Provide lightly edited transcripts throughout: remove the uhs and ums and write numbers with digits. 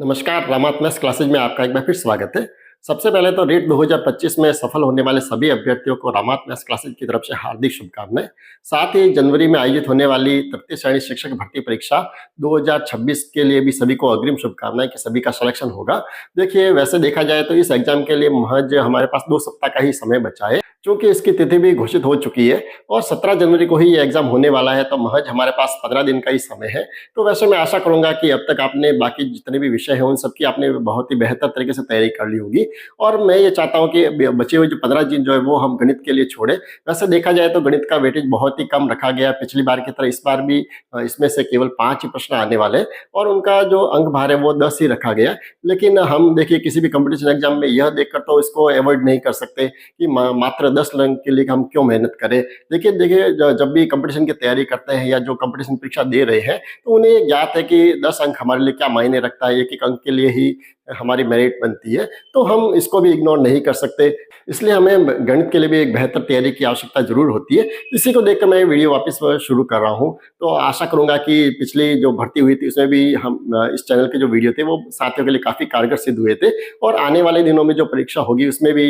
नमस्कार, रामात maths classes में आपका एक बार फिर स्वागत है। सबसे पहले तो रीट 2025 में सफल होने वाले सभी अभ्यर्थियों को रामात मैथ्स क्लासेज की तरफ से हार्दिक शुभकामनाएं। साथ ही जनवरी में आयोजित होने वाली तृतीय श्रेणी शिक्षक भर्ती परीक्षा 2026 के लिए भी सभी को अग्रिम शुभकामनाएं कि सभी का सिलेक्शन होगा। देखिए, वैसे देखा जाए तो इस एग्जाम के लिए महज हमारे पास 2 सप्ताह का ही समय बचा है, क्योंकि इसकी तिथि भी घोषित हो चुकी है और 17 जनवरी को ही ये एग्जाम होने वाला है, तो महज हमारे पास 15 दिन का ही समय है। तो वैसे मैं आशा करूंगा कि अब तक आपने बाकी जितने भी विषय हैं उन सबकी आपने बहुत ही बेहतर तरीके से तैयारी कर ली होगी और मैं ये चाहता हूं कि बचे हुए जो 15 दिन जो है वो हम गणित के लिए छोड़े। वैसे देखा जाए तो गणित का वेटेज बहुत ही कम रखा गया, पिछली बार की तरह इस बार भी इसमें से केवल 5 ही प्रश्न आने वाले हैं और उनका जो अंक भार है वो 10 ही रखा गया। लेकिन हम देखिए किसी भी कंपटीशन एग्जाम में यह देखकर तो इसको अवॉइड नहीं कर सकते कि मात्र 10 अंक के लिए हम क्यों मेहनत करें। लेकिन देखिए जब भी कंपटीशन की तैयारी करते हैं या जो कंपटीशन परीक्षा दे रहे हैं तो उन्हें ज्ञात है कि 10 अंक हमारे लिए क्या मायने रखता है, एक एक अंक के लिए ही हमारी मेरिट बनती है, तो हम इसको भी इग्नोर नहीं कर सकते। इसलिए हमें गणित के लिए भी एक बेहतर तैयारी की आवश्यकता जरूर होती है। इसी को देखकर मैं वीडियो वापस शुरू कर रहा हूं। तो आशा करूंगा कि पिछली जो भर्ती हुई थी उसमें भी हम इस चैनल के जो वीडियो थे वो साथियों के लिए काफी कारगर सिद्ध हुए थे और आने वाले दिनों में जो परीक्षा होगी उसमें भी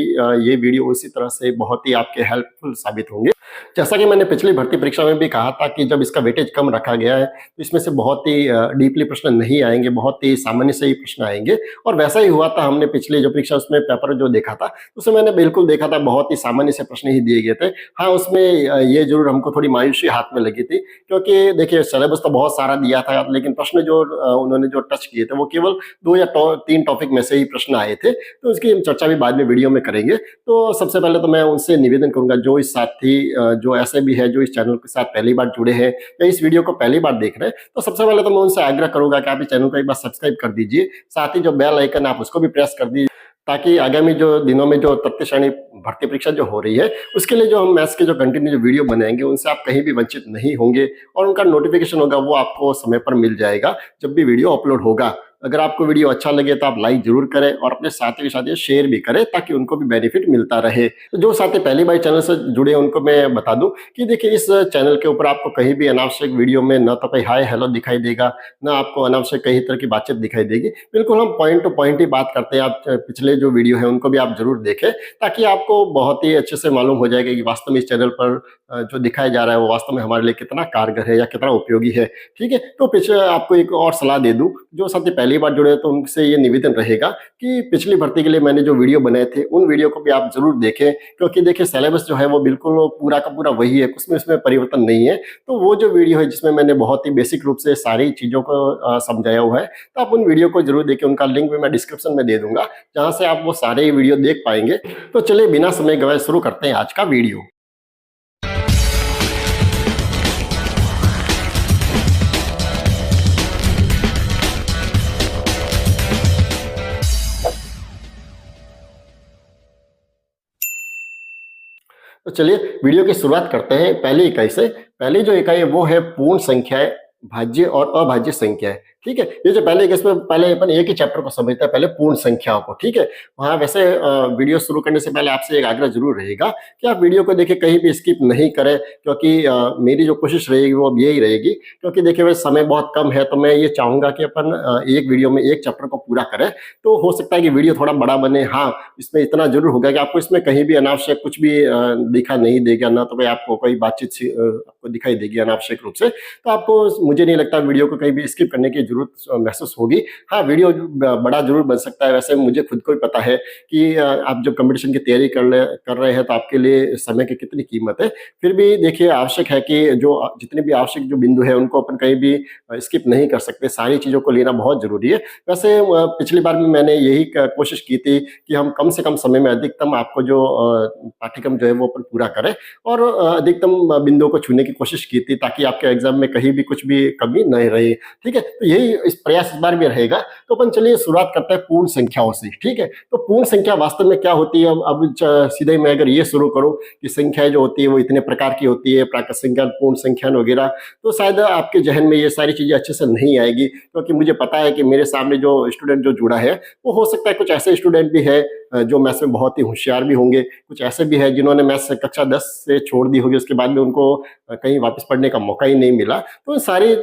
ये वीडियो उसी तरह से बहुत ही आपके हेल्पफुल साबित होंगे। जैसा कि मैंने पिछली भर्ती परीक्षा में भी कहा था कि जब इसका वेटेज कम रखा गया है तो इसमें से बहुत ही डीपली प्रश्न नहीं आएंगे, बहुत ही सामान्य से ही प्रश्न आएंगे और वैसा ही हुआ था। हमने पिछली जो परीक्षा उसमें पेपर जो देखा था उसमें मैंने बिल्कुल देखा था बहुत ही सामान्य से प्रश्न ही दिए गए थे। हाँ, उसमें ये जरूर हमको थोड़ी मायूसी हाथ में लगी थी, क्योंकि देखिए सिलेबस तो बहुत सारा दिया था लेकिन प्रश्न जो उन्होंने जो टच किए थे वो केवल 2 या 3 टॉपिक में से ही प्रश्न आए थे। तो इसकी हम चर्चा भी बाद में वीडियो में करेंगे। तो सबसे पहले तो मैं उनसे निवेदन करूंगा जो इस साथी जो ऐसे भी है जो इस चैनल के साथ पहली बार जुड़े हैं या इस वीडियो को पहली बार देख रहे हैं, तो सबसे पहले तो मैं उनसे आग्रह करूंगा कि आप इस चैनल को एक बार सब्सक्राइब कर दीजिए। साथ ही जो बेल आइकन आप उसको भी प्रेस कर दीजिए ताकि आगामी जो दिनों में जो तृतीय श्रेणी भर्ती परीक्षा जो हो रही है उसके लिए जो हम मैथ्स के जो कंटिन्यू जो वीडियो बनाएंगे उनसे आप कहीं भी वंचित नहीं होंगे और उनका नोटिफिकेशन होगा वो आपको समय पर मिल जाएगा जब भी वीडियो अपलोड होगा। अगर आपको वीडियो अच्छा लगे तो आप लाइक जरूर करें और अपने साथी के साथ ये शेयर भी करें ताकि उनको भी बेनिफिट मिलता रहे। तो जो साथी पहली बार चैनल से जुड़े उनको मैं बता दूं कि देखिए इस चैनल के ऊपर आपको कहीं भी अनावश्यक वीडियो में न तो कोई हाय हेलो दिखाई देगा, ना आपको अनावश्यक कई तरह की बातचीत दिखाई देगी। बिल्कुल हम पॉइंट टू पॉइंट ही बात करते हैं। आप पिछले जो वीडियो है उनको भी आप जरूर देखें ताकि आपको बहुत ही अच्छे से मालूम हो जाएगा कि वास्तव में इस चैनल पर जो दिखाया जा रहा है वो वास्तव में हमारे लिए कितना कारगर है या कितना उपयोगी है। ठीक है, तो पिछले आपको एक और सलाह दे दूं, जो साथी पहली बार जुड़े तो उनसे ये निवेदन रहेगा कि पिछली भर्ती के लिए मैंने जो वीडियो बनाए थे उन वीडियो को भी आप जरूर देखें, क्योंकि देखिए सिलेबस जो है वो बिल्कुल पूरा का पूरा वही है, कुछ में इसमें परिवर्तन नहीं है। तो वो जो वीडियो है जिसमें मैंने बहुत ही बेसिक रूप से सारी चीजों को समझाया हुआ है, तो आप उन वीडियो को जरूर देखें। उनका लिंक भी मैं डिस्क्रिप्शन में दे दूंगा जहां से आप वो सारे वीडियो देख पाएंगे। तो चलिए बिना समय गवाए शुरू करते हैं आज का वीडियो। तो चलिए वीडियो की शुरुआत करते हैं पहली इकाई से। पहली जो इकाई है वो है पूर्ण संख्याएं, भाज्य और अभाज्य संख्याएं। ठीक है, ये जो पहले इसमें पहले अपन एक ही चैप्टर को समझते हैं, पहले पूर्ण संख्याओं को। ठीक है, वहाँ वैसे वीडियो शुरू करने से पहले आपसे एक आग्रह जरूर रहेगा कि आप वीडियो को देखिए कहीं भी स्किप नहीं करें, क्योंकि मेरी जो कोशिश रहेगी वो अब यही रहेगी, क्योंकि देखिए वैसे समय बहुत कम है तो मैं ये चाहूंगा कि अपन एक वीडियो में एक चैप्टर को पूरा करें। तो हो सकता है कि वीडियो थोड़ा बड़ा बने। हाँ, इसमें इतना जरूर होगा कि आपको इसमें कहीं भी अनावश्यक कुछ भी दिखा नहीं देगा, ना तो भाई आपको कोई बातचीत आपको दिखाई देगी अनावश्यक रूप से। तो आपको मुझे नहीं लगता वीडियो को कहीं भी स्किप करने की जरूरत महसूस होगी। हाँ, वीडियो बड़ा जरूर बन सकता है। वैसे मुझे खुद को ही पता है कि आप जब कंपटीशन की तैयारी कर रहे हैं तो आपके लिए समय की कितनी कीमत है। फिर भी देखिए आवश्यक है कि जो जितने भी आवश्यक जो बिंदु है उनको अपन कहीं भी स्किप नहीं कर सकते, सारी चीजों को लेना बहुत जरूरी है। वैसे पिछली बार भी मैंने यही कोशिश की थी कि हम कम से कम समय में अधिकतम आपको जो पाठ्यक्रम जो है वो अपन पूरा करें और अधिकतम बिंदुओं को छूने की कोशिश की थी ताकि आपके एग्जाम में कहीं भी कुछ भी कमी नहीं रही। ठीक है, तो यही इस प्रयास इस बार भी रहेगा। तो अपन चलिए शुरुआत करते हैं पूर्ण संख्याओं से। ठीक है, तो पूर्ण संख्या वास्तव में क्या होती है? अब सीधे मैं अगर ये शुरू करूं कि संख्याएं जो होती है वो इतने प्रकार की होती है, प्राकृत संख्या, पूर्ण संख्या वगैरह, तो शायद आपके जहन में ये सारी चीजें अच्छे से नहीं आएगी, क्योंकि मुझे पता है कि मेरे सामने जो स्टूडेंट जो जुड़ा है वो हो सकता है कुछ ऐसे स्टूडेंट भी है जो मैथ्स में बहुत ही होशियार भी होंगे, कुछ ऐसे भी है जिन्होंने मैथ्स कक्षा 10 से छोड़ दी होगी, उसके बाद में उनको कहीं वापस पढ़ने का मौका ही नहीं मिला। तो सारे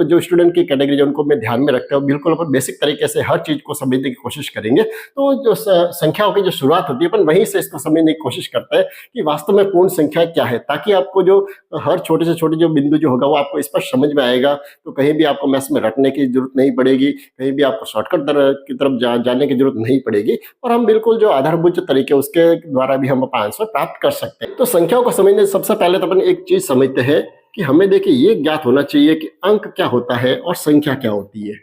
जो स्टूडेंट की कैटेगरी जो उनको मैं ध्यान में रखते हैं, बिल्कुल अपन बेसिक तरीके से हर चीज को समझने की कोशिश करेंगे। तो जो संख्याओं की जो शुरुआत होती है अपन वहीं से इसको समझने की कोशिश करते हैं कि वास्तव में पूर्ण संख्या क्या है, ताकि आपको जो हर छोटे से छोटे जो बिंदु जो होगा वो आपको स्पष्ट समझ में आएगा। तो कहीं भी आपको मैथ्स में रटने की जरूरत नहीं पड़ेगी, कहीं भी आपको शॉर्टकट की तरफ जाने की जरूरत नहीं पड़ेगी, और हम बिल्कुल जो आधारभूत जो तरीके उसके द्वारा भी हम अपना आंसर प्राप्त कर सकते हैं। तो संख्याओं को समझने से सबसे पहले तो अपन एक चीज समझते हैं कि हमें देखिए ये ज्ञात होना चाहिए कि अंक क्या होता है और संख्या क्या होती है।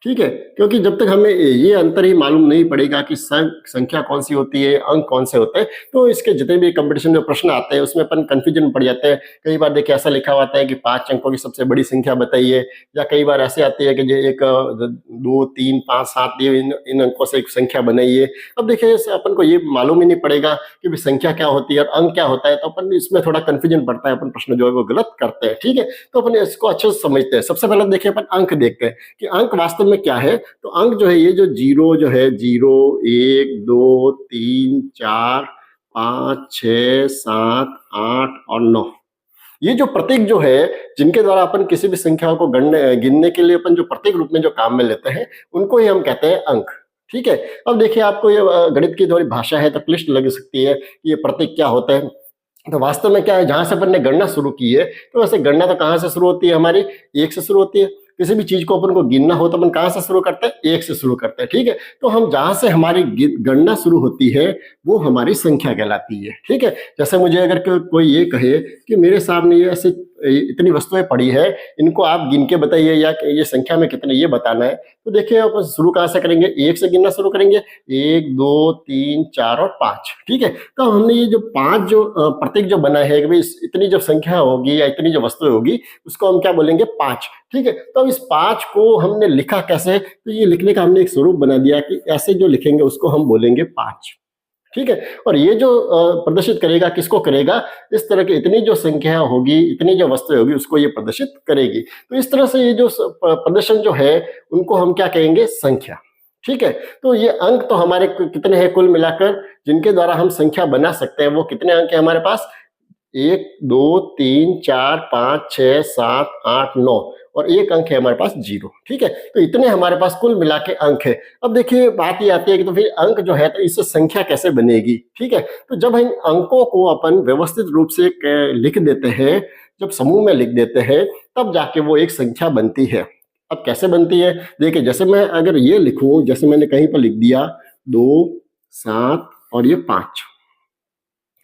ठीक है, क्योंकि जब तक हमें ये अंतर ही मालूम नहीं पड़ेगा कि संख्या कौन सी होती है, अंक कौन से होते हैं, तो इसके जितने भी कंपटीशन जो प्रश्न आते हैं उसमें अपन कंफ्यूजन पड़ जाते हैं। कई बार देखिए ऐसा लिखा हुआ है कि 5 अंकों की सबसे बड़ी संख्या बताइए, या कई बार ऐसे आती है कि जो 1 2 3 5 7 इन अंकों से एक संख्या बनाइए। अब देखिए अपन को ये मालूम ही नहीं पड़ेगा कि संख्या क्या होती है और अंक क्या होता है, तो अपन इसमें थोड़ा कंफ्यूजन पड़ता है, अपन प्रश्न जो है वो गलत करते हैं। ठीक है, तो अपन इसको अच्छे से समझते हैं। सबसे पहले देखिए अपन अंक देखते हैं कि अंक वास्तव में क्या है। तो अंक जो है ये जो जीरो जो है, 0 1 2 3 4 5 6 7 8 और 9, ये जो प्रतीक जो है जिनके द्वारा अपन किसी भी संख्याओं को गिनने के लिए अपन जो प्रतीक रूप में जो काम में लेते हैं उनको ही हम कहते हैं अंक। ठीक है, अब देखिए आपको ये गणित की थोड़ी भाषा है तो क्लिष्ट लग सकती है कि ये प्रतीक क्या होता है। तो वास्तव में क्या है, जहां से अपन ने गणना शुरू की है, तो वैसे गणना तो कहां से शुरू होती है, हमारी 1 से शुरू होती है। किसी भी चीज को अपन को गिनना हो तो अपन कहां से शुरू करते हैं, 1 से शुरू करते हैं। ठीक है, तो हम जहां से हमारी गणना शुरू होती है वो हमारी संख्या कहलाती है। ठीक है, जैसे मुझे अगर कोई ये कहे कि मेरे सामने ये ऐसे इतनी वस्तुएं पड़ी है, इनको आप गिन के बताइए या ये संख्या में कितने ये बताना है, तो देखिए अपन शुरू कहां से करेंगे, 1 से गिनना शुरू करेंगे, 1 2 3 4 और 5। ठीक है, तो हमने ये जो 5 जो प्रतीक जो बना है कि भाई इतनी जो संख्या होगी या इतनी जो वस्तुएं होगी उसको हम क्या बोलेंगे, 5। ठीक है, तो अब इस 5 को हमने लिखा कैसे, तो ये लिखने का हमने एक स्वरूप बना दिया कि ऐसे जो लिखेंगे उसको हम बोलेंगे 5। ठीक है, और ये जो प्रदर्शित करेगा किसको करेगा, इस तरह की इतनी जो संख्या होगी, इतनी जो वस्तुएं होगी उसको ये प्रदर्शित करेगी। तो इस तरह से ये जो प्रदर्शन जो है उनको हम क्या कहेंगे, संख्या। ठीक है, तो ये अंक तो हमारे कितने हैं कुल मिलाकर जिनके द्वारा हम संख्या बना सकते हैं, वो कितने अंक है हमारे पास, 1 2 3 4 5 6 7 8 9 और एक अंक है हमारे पास 0। ठीक है, तो इतने हमारे पास कुल मिला के अंक है। अब देखिए बात ये आती है कि तो फिर अंक जो है तो इससे संख्या कैसे बनेगी। ठीक है, तो जब इन अंकों को अपन व्यवस्थित रूप से लिख देते हैं, जब समूह में लिख देते हैं, तब जाके वो एक संख्या बनती है। अब कैसे बनती है, देखिए जैसे मैं अगर ये लिखूं, जैसे मैंने कहीं पर लिख दिया 2 7 और ये 5।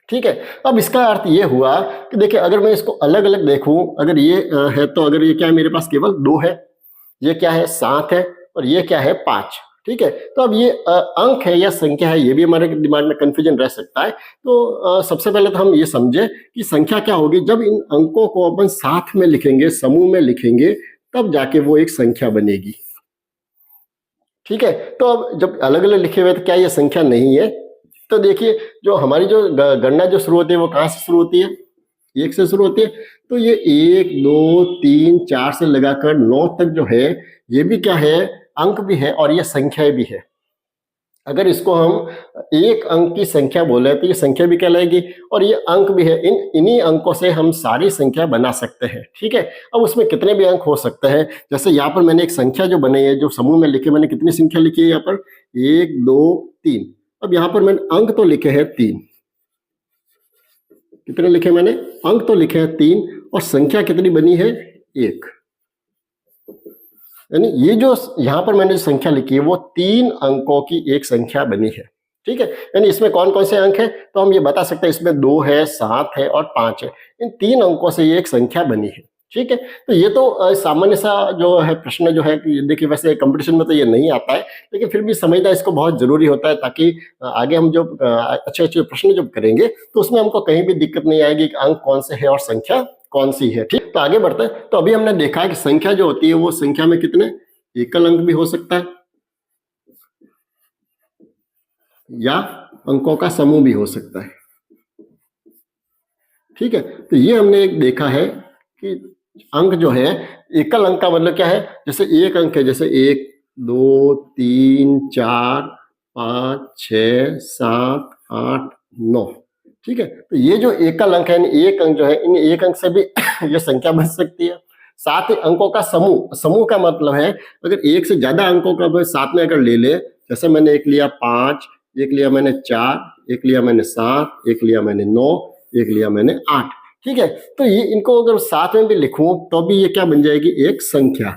ठीक है, अब इसका अर्थ ये हुआ कि देखिए अगर मैं इसको अलग अलग देखूं, अगर ये है तो अगर ये क्या है, मेरे पास केवल 2 है, ये क्या है 7 है, और ये क्या है 5। ठीक है, तो अब ये अंक है या संख्या है, ये भी हमारे दिमाग में कंफ्यूजन रह सकता है। तो सबसे पहले तो हम ये समझे कि संख्या क्या होगी, जब इन अंकों को अपन साथ में लिखेंगे, समूह में लिखेंगे, तब जाके वो एक संख्या बनेगी। ठीक है, तो अब जब अलग अलग लिखे हुए तो क्या ये संख्या नहीं है, तो देखिए जो हमारी जो गणना जो शुरू होती है वो कहां से शुरू होती है, 1 से शुरू होती है। तो ये 1 2 3 4 से लगाकर 9 तक जो है ये भी क्या है, अंक भी है और ये संख्या भी है। अगर इसको हम एक अंक की संख्या बोले तो ये संख्या भी कहलाएगी और ये अंक भी है। इन्हीं अंकों से हम सारी संख्या बना सकते हैं। ठीक है, अब उसमें कितने भी अंक हो सकते हैं। जैसे यहाँ पर मैंने एक संख्या जो बनाई है, जो समूह में लिखे, मैंने कितनी संख्या लिखी है यहाँ पर, 1 2 3। अब यहाँ पर मैंने अंक तो लिखे हैं 3। कितने लिखे मैंने, अंक तो लिखे हैं 3 और संख्या कितनी बनी है, 1। यानी ये जो यहाँ पर मैंने जो संख्या लिखी है वो 3 अंकों की एक संख्या बनी है। ठीक है, यानी इसमें कौन कौन से अंक है, तो हम ये बता सकते हैं इसमें 2 है, 7 है और 5 है। इन 3 अंकों से ये एक संख्या बनी है। ठीक है, तो ये तो सामान्य सा जो है प्रश्न जो है, देखिए वैसे कंपटीशन में तो ये नहीं आता है, लेकिन फिर भी समझना इसको बहुत जरूरी होता है, ताकि आगे हम जो अच्छे अच्छे प्रश्न जब करेंगे तो उसमें हमको कहीं भी दिक्कत नहीं आएगी कि अंक कौन से है और संख्या कौन सी है। ठीक, तो आगे बढ़ते हैं। तो अभी हमने देखा है कि संख्या जो होती है वो संख्या में कितने एकल अंक भी हो सकता है या अंकों का समूह भी हो सकता है। ठीक है, तो ये हमने एक देखा है कि अंक जो है, एकल अंक का मतलब क्या है, जैसे एक अंक है, जैसे 1 2 3 4 5, 6, 7, 8, 9। ठीक है, तो ये जो एकल अंक है, एक अंक जो है, इन एक अंक से भी ये संख्या बन सकती है। सात अंकों का समूह, समूह का मतलब है अगर एक से ज्यादा अंकों का साथ में अगर ले ले, जैसे मैंने एक लिया 5, एक लिया मैंने 4, एक लिया मैंने 7, एक लिया मैंने 9, एक लिया मैंने 8। ठीक है, तो ये इनको अगर साथ में भी लिखूं तो भी ये क्या बन जाएगी, एक संख्या।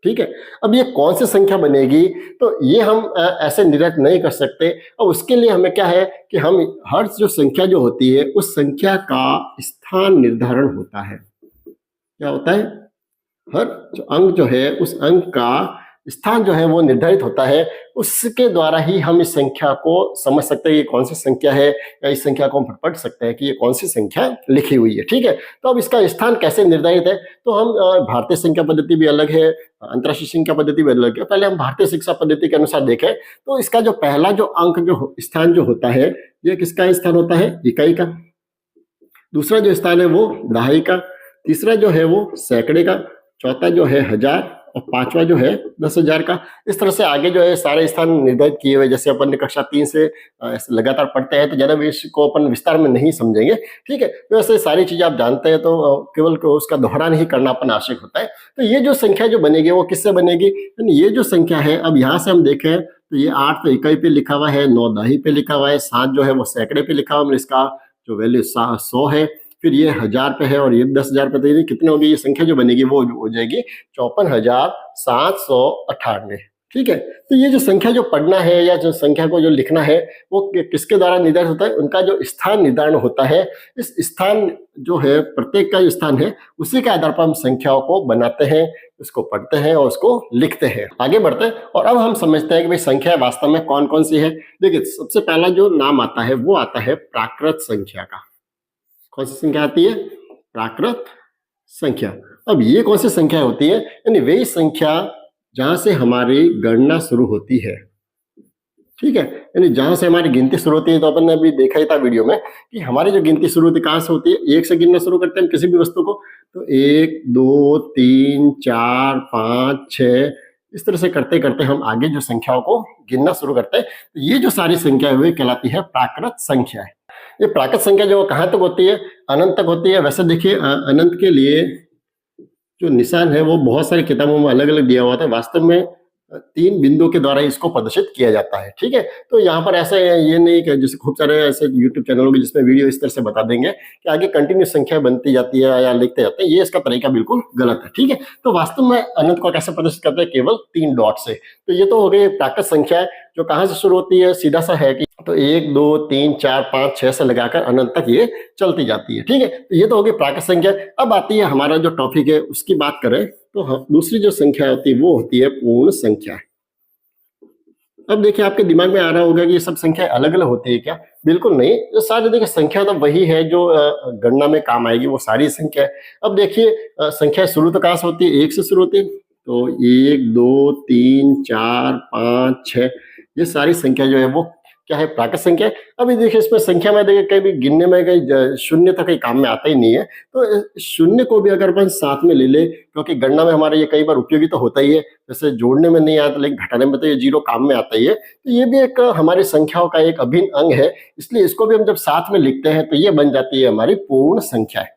ठीक है, अब ये कौन सी संख्या बनेगी, तो ये हम ऐसे निर्धारित नहीं कर सकते। और उसके लिए हमें क्या है कि हम हर जो संख्या जो होती है उस संख्या का स्थान निर्धारण होता है। क्या होता है, हर जो अंक जो है उस अंक का स्थान जो है वो निर्धारित होता है। उसके द्वारा ही हम इस संख्या को समझ सकते हैं ये कौन सी संख्या है, या इस संख्या को हम पढ़ सकते हैं कि ये कौन सी संख्या लिखी हुई है। ठीक है, तो अब इसका स्थान कैसे निर्धारित है, तो हम भारतीय संख्या पद्धति भी अलग है, अंतर्राष्ट्रीय संख्या पद्धति भी अलग है। पहले हम भारतीय शिक्षा पद्धति के अनुसार देखें तो इसका जो पहला जो अंक जो स्थान जो होता है, ये किसका स्थान होता है, इकाई का। दूसरा जो स्थान है वो दहाई का, तीसरा जो है वो सैकड़े का, चौथा जो है 1000 और पांचवा जो है 10,000 का। इस तरह से आगे जो है सारे स्थान निर्धारित किए हुए, जैसे अपन ने कक्षा 3 से लगातार पढ़ते हैं तो ज्यादा इसको अपन विस्तार में नहीं समझेंगे। ठीक है, तो ऐसे सारी चीजें आप जानते हैं तो केवल उसका दोहरान ही करना अपन आवश्यक होता है। तो ये जो संख्या जो बनेगी वो किससे बनेगी, ये जो संख्या है, अब यहाँ से हम देखें तो ये 8 तो इकाई पे लिखा हुआ है, 9 दहाई पे लिखा हुआ है, 7 जो है वो सैकड़े पे लिखा हुआ है, इसका जो वैल्यू 100 है, फिर ये 1000 पे है और ये 10,000 पे, तो ये कितने होगी, ये संख्या जो बनेगी वो हो जाएगी 54,798। ठीक है, तो ये जो संख्या जो पढ़ना है या जो संख्या को जो लिखना है वो किसके द्वारा निर्धारित होता है, उनका जो स्थान निर्धारण होता है। इस स्थान जो है, प्रत्येक का जो स्थान है उसी के आधार पर हम संख्याओं को बनाते हैं, उसको पढ़ते हैं और उसको लिखते हैं। आगे बढ़ते हैं और अब हम समझते हैं कि भाई संख्या वास्तव में कौन कौन सी है। देखिए, सबसे पहला जो नाम आता है वो आता है प्राकृत संख्या का। कौन सी संख्या आती है, प्राकृत संख्या। अब ये कौन सी संख्या होती है, यानी वही संख्या जहां से हमारी गणना शुरू होती है। ठीक है, यानी जहां से हमारी गिनती शुरू होती है, तो अपन ने अभी देखा ही था वीडियो में कि हमारी जो गिनती शुरू होती है कहां से होती है, एक से गिनना शुरू करते हैं किसी भी वस्तु को, तो 1, 2, 3, 4, 5, 6, इस तरह से करते करते हम आगे जो संख्याओं को गिनना शुरू करते हैं। तो ये जो सारी संख्या है वे कहलाती है प्राकृत संख्या है। ये प्राकृत संख्या जो कहाँ तक होती है, अनंत तक होती है। वैसे देखिए, अनंत के लिए जो निशान है वो बहुत सारी किताबों में अलग अलग दिया हुआ था। वास्तव में 3 बिंदुओं के द्वारा इसको प्रदर्शित किया जाता है। ठीक है, तो यहाँ पर ऐसा ये नहीं कि जैसे खूब सारे ऐसे यूट्यूब चैनल होंगे जिसमें वीडियो इस तरह से बता देंगे कि आगे कंटिन्यू संख्या बनती जाती है या लिखते जाते हैं, ये इसका तरीका बिल्कुल गलत है। ठीक है, तो वास्तव में अनंत को कैसे प्रदर्शित करते हैं, केवल 3 डॉट से। तो ये तो हो गई प्राकृत संख्या है जो कहाँ से शुरू होती है, सीधा सा है कि तो 1, 2, 3, 4, 5, 6 से लगाकर अनंत तक ये चलती जाती है। ठीक है, तो ये तो होगी प्राकृत संख्या। अब आती है हमारा जो टॉपिक है उसकी बात करें तो दूसरी जो संख्या होती है वो होती है पूर्ण संख्या। अब देखिए, आपके दिमाग में आ रहा होगा कि ये सब संख्या अलग अलग होती है क्या, बिल्कुल नहीं। तो सारी देखिए संख्या तो वही है जो गणना में काम आएगी, वो सारी संख्या है। अब देखिए, संख्या शुरू तो कहाँ से होती है, 1 से शुरू होती है। तो 1, 2, 3, 4, 5, 6, ये सारी संख्या जो है वो क्या है, प्राकृत संख्या है। अभी देखिए, इसमें संख्या में देखिए कहीं भी गिनने में कहीं शून्य तो कहीं काम में आता ही नहीं है। तो शून्य को भी अगर अपन साथ में ले ले, क्योंकि गणना में हमारे ये कई बार उपयोगी तो होता ही है, जैसे जोड़ने में नहीं आता लेकिन घटाने में तो ये 0 काम में आता ही है। तो ये भी एक हमारी संख्याओं का एक अभिन्न अंग है, इसलिए इसको भी हम जब साथ में लिखते हैं तो ये बन जाती है हमारी पूर्ण संख्या है।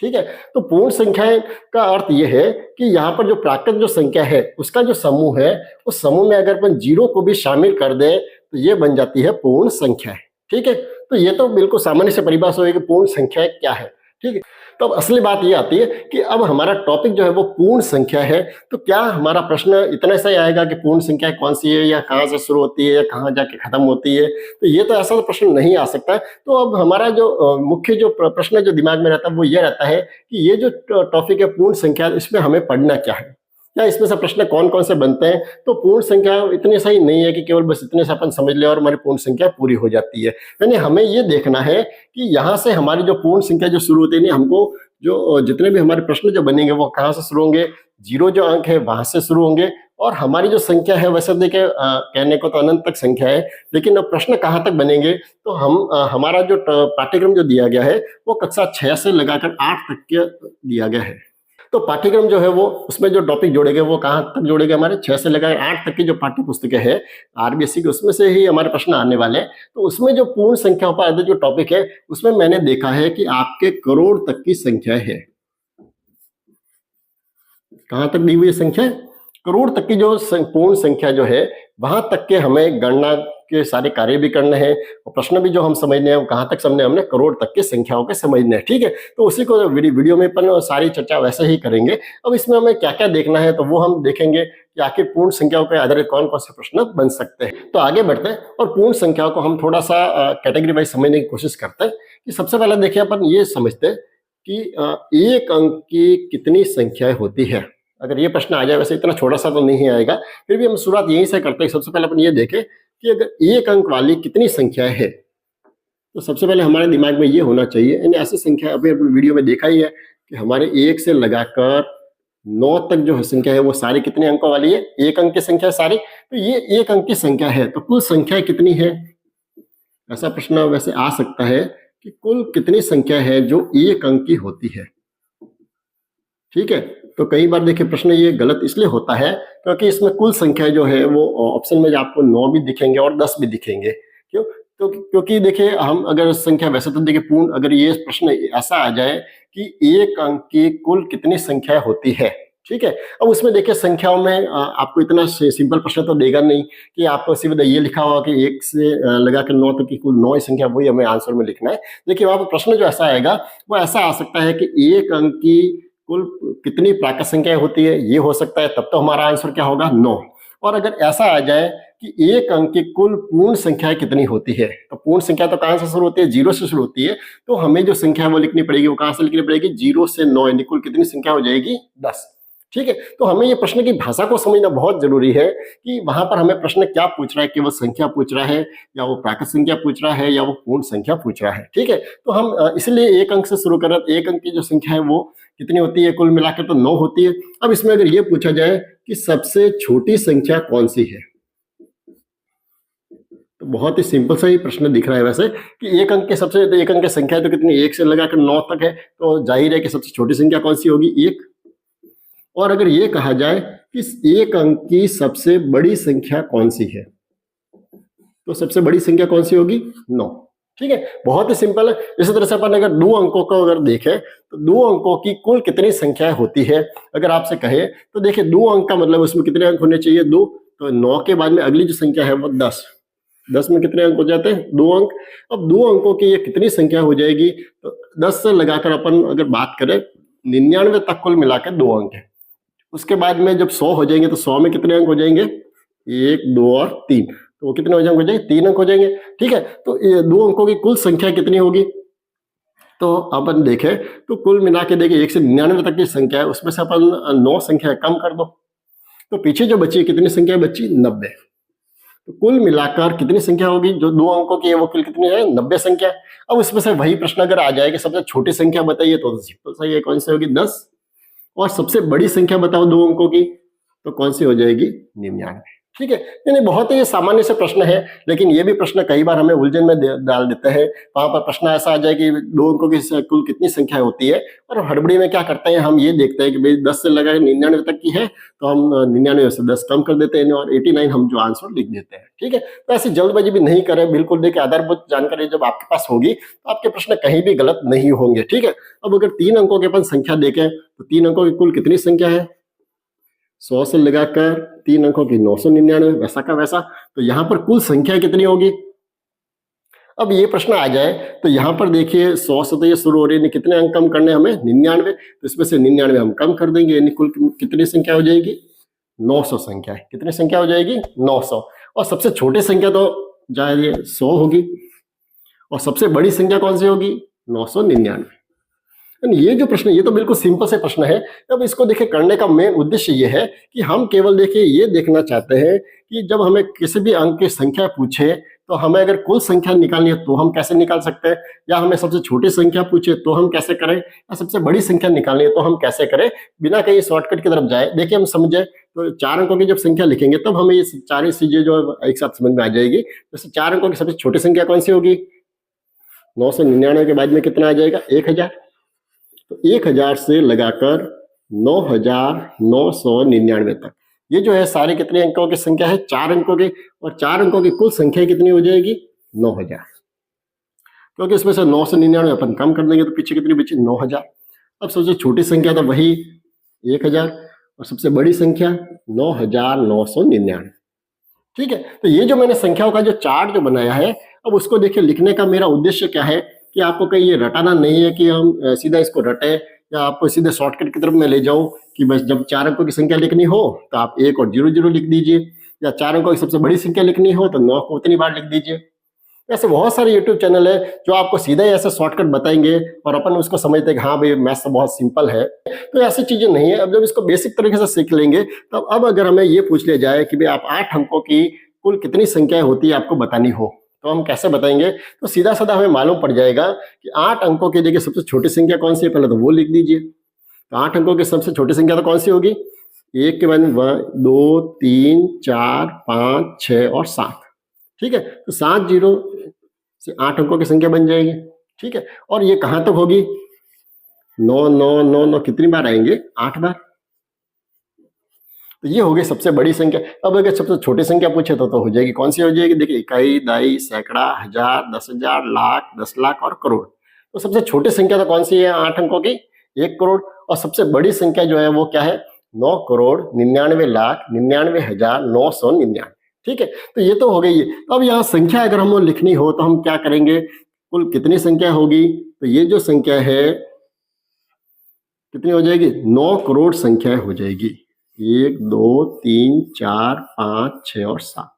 ठीक है, तो पूर्ण संख्या का अर्थ यह है कि यहाँ पर जो प्राकृत जो संख्या है उसका जो समूह है, उस समूह में अगर अपन 0 को भी शामिल कर दें तो ये बन जाती है पूर्ण संख्या है। ठीक है, तो ये तो बिल्कुल सामान्य से परिभाषा हुई कि पूर्ण संख्या क्या है। ठीक है, तो अब असली बात ये आती है कि अब हमारा टॉपिक जो है वो पूर्ण संख्या है। तो क्या हमारा प्रश्न इतना सा ही आएगा कि पूर्ण संख्या कौन सी है, या कहाँ से शुरू होती है, या कहाँ जाके खत्म होती है, तो ये तो ऐसा प्रश्न नहीं आ सकता। तो अब हमारा जो मुख्य जो प्रश्न जो दिमाग में रहता है वो ये रहता है कि ये जो टॉपिक है पूर्ण संख्या, इसमें हमें पढ़ना क्या है, या इसमें से प्रश्न कौन कौन से बनते हैं। तो पूर्ण संख्या इतनी सही नहीं है कि केवल बस इतने से अपन समझ ले और हमारी पूर्ण संख्या पूरी हो जाती है। यानी हमें ये देखना है कि यहाँ से हमारी जो पूर्ण संख्या जो शुरू होती है, हमको जो जितने भी हमारे प्रश्न जो बनेंगे वो कहाँ से शुरू होंगे, 0 जो अंक है वहां से शुरू होंगे। और हमारी जो संख्या है, वैसे देखिए कहने को तो अनंत तक संख्या है, लेकिन अब प्रश्न कहाँ तक बनेंगे, तो हम हमारा जो पाठ्यक्रम जो दिया गया है वो कक्षा 6 से लगाकर 8 तक के दिया गया है। तो पाठ्यक्रम जो है वो उसमें जो टॉपिक जोड़े गए वो कहाँ तक जोड़े गए, हमारे 6 से लेकर 8 तक की जो पाठ्य पुस्तकें हैं आरबीएससी की, उसमें से ही हमारे प्रश्न आने वाले हैं। तो उसमें जो पूर्ण संख्याओं पर आधारित जो टॉपिक है उसमें मैंने देखा है कि आपके करोड़ तक की संख्या है। कहां तक दी हुई है संख्या? करोड़ तक की जो पूर्ण संख्या जो है वहां तक के हमें गणना के सारे कार्य भी करने हैं और प्रश्न भी जो हम समझने हैं वो कहां तक समझने, हमने करोड़ तक की संख्याओं के समझने हैं। ठीक है, तो उसी को वीडियो में अपन सारी चर्चा वैसे ही करेंगे। अब इसमें हमें क्या क्या देखना है तो वो हम देखेंगे कि आखिर पूर्ण संख्याओं के आधारित कौन कौन से प्रश्न बन सकते हैं। तो आगे बढ़ते हैं और पूर्ण संख्याओं को हम थोड़ा सा कैटेगरी वाइज समझने की कोशिश करते हैं। कि सबसे पहले देखिए अपन ये समझते हैं कि एक अंक की कितनी संख्याएं होती है। अगर ये प्रश्न आ जाए, वैसे इतना छोटा सा तो नहीं आएगा, फिर भी हम शुरुआत यहीं से करते हैं। सबसे पहले अपन ये देखें कि अगर एक अंक वाली कितनी संख्याएं है, तो सबसे पहले हमारे दिमाग में ये होना चाहिए, यानी ऐसी संख्या अभी वीडियो में देखा ही है कि हमारे 1 से लगाकर 9 तक जो संख्या है वो सारी कितने अंकों वाली है? एक अंक की संख्या सारी। तो ये एक अंक की संख्या है, तो कुल संख्या कितनी है? ऐसा प्रश्न वैसे आ सकता है कि कुल कितनी संख्या है जो एक अंक की होती है। ठीक है, तो कई बार देखिए प्रश्न ये गलत इसलिए होता है क्योंकि इसमें कुल संख्या जो है वो ऑप्शन में आपको 9 भी दिखेंगे और 10 भी दिखेंगे। क्यों? तो क्योंकि देखिए हम अगर संख्या, वैसे तो देखिए पूर्ण, अगर ये प्रश्न ऐसा आ जाए कि एक अंक की कुल कितनी संख्या होती है, ठीक है, अब उसमें देखिए संख्याओं में आपको इतना सिंपल प्रश्न तो देगा नहीं कि आपको सीधा ये लिखा हुआ कि 1 से लगाकर 9 तक की कुल 9 ही संख्या वही हमें आंसर में लिखना है। देखिए वहां पर प्रश्न जो ऐसा आएगा वो ऐसा आ सकता है कि एक अंक की कुल कितनी प्राकृत संख्याएं होती है, ये हो सकता है, तब तो हमारा आंसर क्या होगा? 9। और अगर ऐसा आ जाए कि एक अंक की कुल पूर्ण संख्या कितनी होती है, तो पूर्ण संख्या तो कहां से शुरू होती है? 0 से शुरू होती है। तो हमें जो संख्या वो लिखनी पड़ेगी, वो कहां से लिखनी पड़ेगी? 0 से 9, यानी कुल कितनी संख्या हो जाएगी? 10। ठीक है, तो हमें ये प्रश्न की भाषा को समझना बहुत जरूरी है कि वहां पर हमें प्रश्न क्या पूछ रहा है, केवल संख्या पूछ रहा है या वो प्राकृत संख्या पूछ रहा है या वो पूर्ण संख्या पूछ रहा है। ठीक है, तो हम इसलिए एक अंक से शुरू कर रहे हैं। एक अंक की जो संख्या है वो कितनी होती है? कुल मिलाकर तो 9 होती है। अब इसमें अगर ये पूछा जाए कि सबसे छोटी संख्या कौन सी है, तो बहुत ही सिंपल सा ही प्रश्न दिख रहा है वैसे कि एक अंक की संख्या तो कितनी? 1 से लगाकर 9 तक है, तो जाहिर है कि सबसे छोटी संख्या कौन सी होगी? 1। और अगर ये कहा जाए कि एक अंक की सबसे बड़ी संख्या कौन सी है, तो सबसे बड़ी संख्या कौन सी होगी? 9। ठीक है, बहुत ही सिंपल है। इसी तरह से अपन अगर 2 अंकों को अगर देखें तो 2 अंकों की कुल कितनी संख्या होती है, अगर आपसे कहे तो देखिए 2 अंक का मतलब उसमें कितने अंक होने चाहिए? 2। तो 9 के बाद में अगली जो संख्या है वो 10। 10 में कितने अंक हो जाते हैं? 2 अंक। अब 2 अंकों की ये कितनी संख्या हो जाएगी? तो 10 से लगाकर अपन अगर बात करें 99 तक कुल मिलाकर 2 अंक है। उसके बाद में जब 100 हो जाएंगे तो 100 में कितने अंक हो जाएंगे? 1, 2 और 3। तो वो कितने हो जाएंगे? 3 अंक हो जाएंगे। ठीक है, तो ये 2 अंकों की कुल संख्या कितनी होगी? तो अपन देखें तो कुल मिला के देखिए 1 से 99 तक की संख्या है, उसमें से अपन 9 संख्या कम कर दो तो पीछे जो बची कितनी संख्या बची? 90। तो कुल मिलाकर कितनी संख्या होगी जो 2 अंकों की है? वो कुल कितनी है? 90 संख्या। अब उसमें से वही प्रश्न अगर आ जाए कि सबसे छोटी संख्या बताइए, तो सिंपल सा ये कौन सी होगी? 10। और सबसे बड़ी संख्या बताओ 2 अंकों की, तो कौन सी हो जाएगी? 99। ठीक है, यानी बहुत ही सामान्य से प्रश्न है, लेकिन ये भी प्रश्न कई बार हमें उलझन में डाल देता है। वहां पर प्रश्न ऐसा आ जाए कि 2 अंकों की कुल कितनी संख्या होती है, और हड़बड़ी में क्या करते हैं हम ये देखते हैं कि भाई 10 से लगा 99 तक की है, तो हम 99 से 10 कम कर देते हैं और 89 हम जो आंसर लिख देते हैं। ठीक है, तो ऐसी जल्दबाजी भी नहीं करें, बिल्कुल देखिए आधारभूत जानकारी जब आपके पास होगी तो आपके प्रश्न कहीं भी गलत नहीं होंगे। ठीक है, अब अगर 3 अंकों के अपन संख्या देखें तो 3 अंकों की कुल कितनी संख्या है? 100 से लगाकर 3 अंकों की 999, वैसा का वैसा। तो यहां पर कुल संख्या कितनी होगी? अब ये प्रश्न आ जाए तो यहां पर देखिए 100 से तो ये शुरू हो रही है, कितने अंक कम करने हमें? 99। तो इसमें से 99 हम कम कर देंगे, यानी कुल कितनी संख्या हो जाएगी? 900 संख्या है। कितनी संख्या हो जाएगी? 900। और सबसे छोटी संख्या तो जाए 100 होगी, और सबसे बड़ी संख्या कौन सी होगी? 999। ये जो प्रश्न, ये तो बिल्कुल सिंपल से प्रश्न है। अब इसको देखिए करने का मेन उद्देश्य ये है कि हम केवल देखिए ये देखना चाहते हैं कि जब हमें किसी भी अंक की संख्या पूछे तो हमें अगर कुल संख्या निकालनी है तो हम कैसे निकाल सकते हैं, या हमें सबसे छोटी संख्या पूछे तो हम कैसे करें, या सबसे बड़ी संख्या निकालनी है तो हम कैसे करें, बिना कहीं शॉर्टकट की तरफ जाए। देखिए हम समझे तो 4 अंकों की जब संख्या लिखेंगे तब हमें ये सारी चीजें जो एक साथ समझ में आ जाएगी। जैसे 4 अंकों की सबसे छोटी संख्या कौन सी होगी? 999 के बाद में कितना आ जाएगा? 1000। तो 1000 से लगाकर 9,999 तक। ये जो है सारे कितने अंकों की संख्या है, 4 अंकों की, और 4 अंकों की कुल संख्या कितनी हो जाएगी, 9,000। क्योंकि इसमें से 999 अपन कम कर देंगे तो पीछे कितनी बची, 9,000। अब सबसे छोटी संख्या तो वही 1,000 और सबसे बड़ी संख्या 9,999। ठीक है, तो ये जो मैंने संख्याओं का जो चार्ट जो बनाया है, अब उसको देखिए लिखने का मेरा उद्देश्य क्या है कि आपको कहीं ये रटाना नहीं है कि हम सीधा इसको रटे या आपको सीधे शॉर्टकट की तरफ मैं ले जाऊं कि बस जब 4 अंकों की संख्या लिखनी हो तो आप 1 और 0 लिख दीजिए, या 4 अंकों की सबसे बड़ी संख्या लिखनी हो तो 9 को उतनी बार लिख दीजिए। ऐसे बहुत सारे यूट्यूब चैनल है जो आपको सीधा ही ऐसे शॉर्टकट बताएंगे और अपन उसको समझते हैं कि हाँ भाई मैथ्स तो बहुत सिंपल है। तो ऐसी चीजें नहीं है। अब जब इसको बेसिक तरीके से सीख लेंगे तब अब अगर हमें ये पूछ लिया जाए कि भाई आप 8 अंकों की कुल कितनी संख्याएं होती है आपको बतानी हो, तो हम कैसे बताएंगे, तो सीधा साधा हमें मालूम पड़ जाएगा कि 8 अंकों की जगह सबसे छोटी संख्या कौन सी है, पहले तो वो लिख दीजिए। तो 8 अंकों की सबसे छोटी संख्या तो कौन सी होगी, 1 के बाद 1 2 3 4 5 6 और 7। ठीक है, तो 7 जीरो से 8 अंकों की संख्या बन जाएगी। ठीक है, और ये कहां तक होगी, 9 9 9 9 कितनी बार आएंगे, 8 बार। तो ये हो गई सबसे बड़ी संख्या। अब अगर सबसे छोटी संख्या पूछे तो हो जाएगी, कौन सी हो जाएगी, देखिए इकाई, दाई, सैकड़ा, हजार, 10,000, लाख, 10 लाख और करोड़। तो सबसे छोटी संख्या तो कौन सी है 8 अंकों की, 1 करोड़। और सबसे बड़ी संख्या जो है वो क्या है, 9,99,99,999। ठीक है, तो ये तो हो गई है। तो अब यहाँ संख्या अगर हमें लिखनी हो तो हम क्या करेंगे, कुल कितनी संख्या होगी, तो ये जो संख्या है कितनी हो जाएगी, 9 करोड़ संख्या हो जाएगी, 1 2 3 4 5 6 और 7।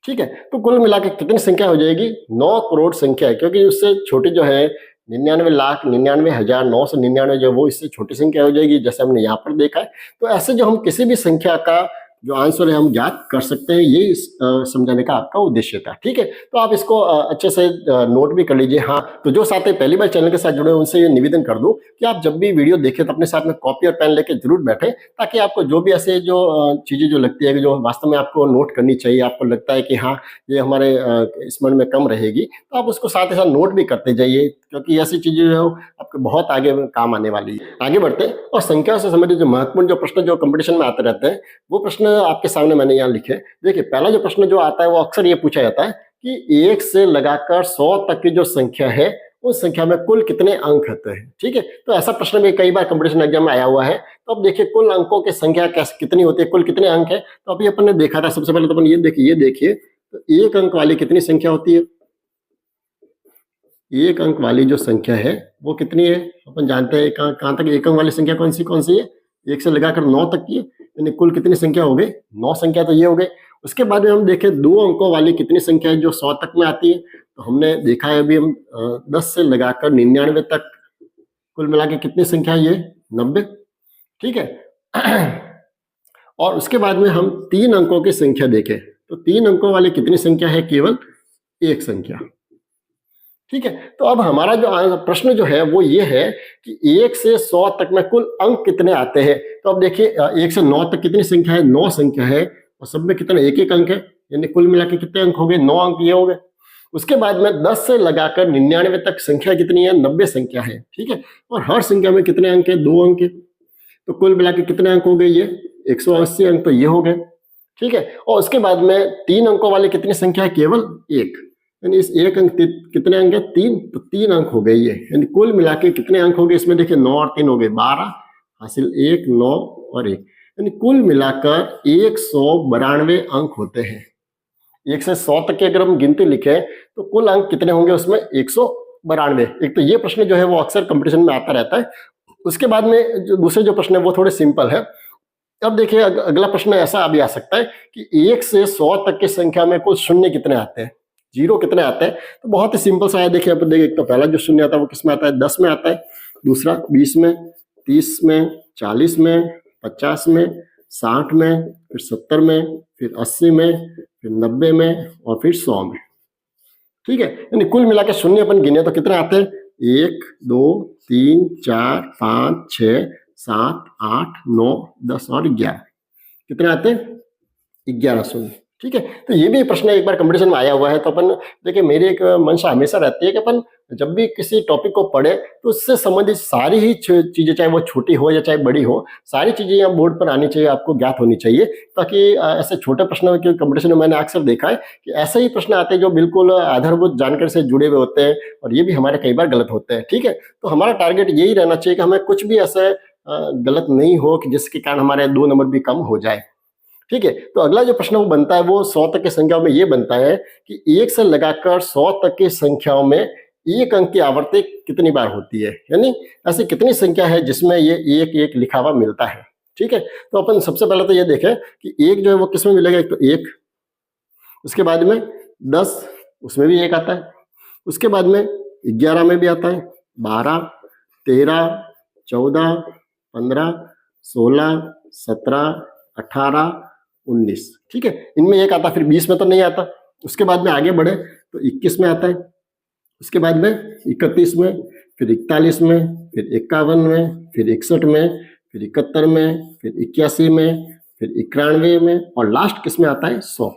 ठीक है, तो कुल मिला के कितनी संख्या हो जाएगी, 9 करोड़ संख्या है, क्योंकि उससे छोटी जो है 99,99,999 जो वो इससे छोटी संख्या हो जाएगी, जैसे हमने यहाँ पर देखा है। तो ऐसे जो हम किसी भी संख्या का जो आंसर है हम ज्ञात कर सकते हैं, ये समझाने का आपका उद्देश्य था। ठीक है, तो आप इसको अच्छे से नोट भी कर लीजिए। हाँ, तो जो साथी पहली बार चैनल के साथ जुड़े हैं उनसे ये निवेदन कर दूं कि आप जब भी वीडियो देखें तो अपने साथ में कॉपी और पेन लेके जरूर बैठे, ताकि आपको जो भी ऐसे जो चीजें जो लगती है कि जो वास्तव में आपको नोट करनी चाहिए, आपको लगता है कि हाँ ये हमारे स्मरण में कम रहेगी, तो आप उसको साथ ही साथ नोट भी करते जाइए, क्योंकि ऐसी चीजें जो आपको बहुत आगे काम आने वाली है। आगे बढ़ते हैं और संख्या से संबंधित जो महत्वपूर्ण जो प्रश्न जो कंपटीशन में आते रहते हैं वो प्रश्न आपके सामने मैंने यहाँ लिखे। देखिए पहला जो प्रश्न जो आता है वो अक्सर ये पूछा जाता है कि 1 से लगाकर 100 तक की जो संख्या है उस संख्या में कुल कितने अंक होते हैं। ठीक है, तो ऐसा प्रश्न भी कई बार कंपटीशन एग्जाम में आया हुआ है। तो अब देखिए कुल अंकों की संख्या कैसे कितनी होती है, कुल कितने अंक है, तो अभी अपन ने देखा था। सबसे पहले तो अपन ये देखिए तो 1 अंक वाली कितनी संख्या होती है, 1 अंक वाली जो संख्या है वो कितनी है, अपन जानते हैं कहाँ तक 1 अंक वाली संख्या कौन सी है, 1 से लगाकर 9 तक की है, यानी कुल कितनी संख्या हो गई, 9 संख्या तो ये हो गई। उसके बाद में हम देखें 2 अंकों वाली कितनी संख्या है जो 100 तक में आती है, तो हमने देखा है अभी हम 10 से लगाकर 99 तक कुल मिला के कितनी संख्या है, ये 90। ठीक है, और उसके बाद में हम 3 अंकों की संख्या देखें तो 3 अंकों वाली कितनी संख्या है, केवल 1 संख्या। ठीक है, तो अब हमारा जो प्रश्न जो है वो ये है कि 1 से 100 तक में कुल अंक कितने आते हैं। तो अब देखिए 1 से 9 तक कितनी संख्या है, 9 संख्या है, और सब में कितना, 1 अंक है, यानी कुल मिला के कितने अंक हो गए, 9 अंक ये हो गए। उसके बाद में 10 से लगाकर 99 तक संख्या कितनी है, 90 संख्या है। ठीक है, और हर संख्या में कितने अंक है, 2 अंक है, तो कुल मिला के कितने अंक हो गए, ये 180 अंक तो ये हो गए। ठीक है, और उसके बाद में 3 अंकों वाली कितनी संख्या है, केवल 1, यानी इस 1 अंक कितने अंक है, 3, तो 3 अंक हो गए ये, यानी कुल मिला के कितने अंक हो गए इसमें, देखिए 9 और 3 हो गए 12, हासिल 1, 9 और 1, यानी कुल मिलाकर 192 अंक होते हैं। 1 से 100 तक की अगर हम गिनती लिखे तो कुल अंक कितने होंगे उसमें, 192। एक तो ये प्रश्न जो है वो अक्सर कंपटीशन में आता रहता है। उसके बाद में जो दूसरे जो प्रश्न है वो थोड़े सिंपल है। अब देखिए अगला प्रश्न ऐसा भी आ सकता है कि 1 से 100 तक की संख्या में कुल शून्य कितने आते हैं, जीरो कितने आते हैं। तो बहुत ही सिंपल सा है, देखिए अब देखिए एक तो पहला जो शून्य आता है वो किस में आता है, 10 में आता है, दूसरा 20 में, 30 में, 40 में, 50 में, 60 में, फिर 70 में, फिर 80 में, फिर 90 में और फिर 100 में। ठीक है, यानी कुल मिला के शून्य अपन गिने तो कितने आते हैं, 1 2 3 4 5 6 7 8 9 10 और 11, कितने आते हैं, 11 शून्य। ठीक है। तो ये भी प्रश्न एक बार कंपटीशन में आया हुआ है, तो अपन देखिए मेरी एक मंशा हमेशा रहती है कि अपन जब भी किसी टॉपिक को पढ़े तो उससे संबंधित सारी ही चीजें, चाहे वो छोटी हो या चाहे बड़ी हो, सारी चीजें यहाँ बोर्ड पर आनी चाहिए, आपको ज्ञात होनी चाहिए, ताकि ऐसे छोटे प्रश्न में, क्योंकि कंपटीशन में मैंने अक्सर देखा है कि ऐसे ही प्रश्न आते हैं जो बिल्कुल आधारभूत जानकारी से जुड़े हुए होते हैं, और ये भी हमारे कई बार गलत होते हैं। ठीक है, तो हमारा टारगेट यही रहना चाहिए कि हमें कुछ भी ऐसे गलत नहीं हो कि जिसके कारण हमारे 2 नंबर भी कम हो जाए। ठीक है, तो अगला जो प्रश्न वो बनता है वो 100 तक की संख्याओं में ये बनता है कि 1 से लगाकर 100 तक की संख्याओं में एक अंक की आवर्ती कितनी बार होती है, यानी ऐसी कितनी संख्या है जिसमें ये एक एक लिखा हुआ मिलता है। ठीक है, तो अपन सबसे पहले तो ये देखें कि एक जो है वो किस में मिलेगा। एक तो एक, उसके बाद में 10, उसमें भी एक आता है, उसके बाद में 11 में भी आता है, 12, 13, 14, 15, 16, 17, 18, 19। ठीक है, इनमें एक आता, फिर 20 में तो नहीं आता। उसके बाद में आगे बढ़े तो 21 में आता है, उसके बाद में 31 में, फिर 41 में, फिर 51 में, फिर 61 में, फिर 71 में, फिर 81 में, फिर 91 में, और लास्ट किस में आता है, 100।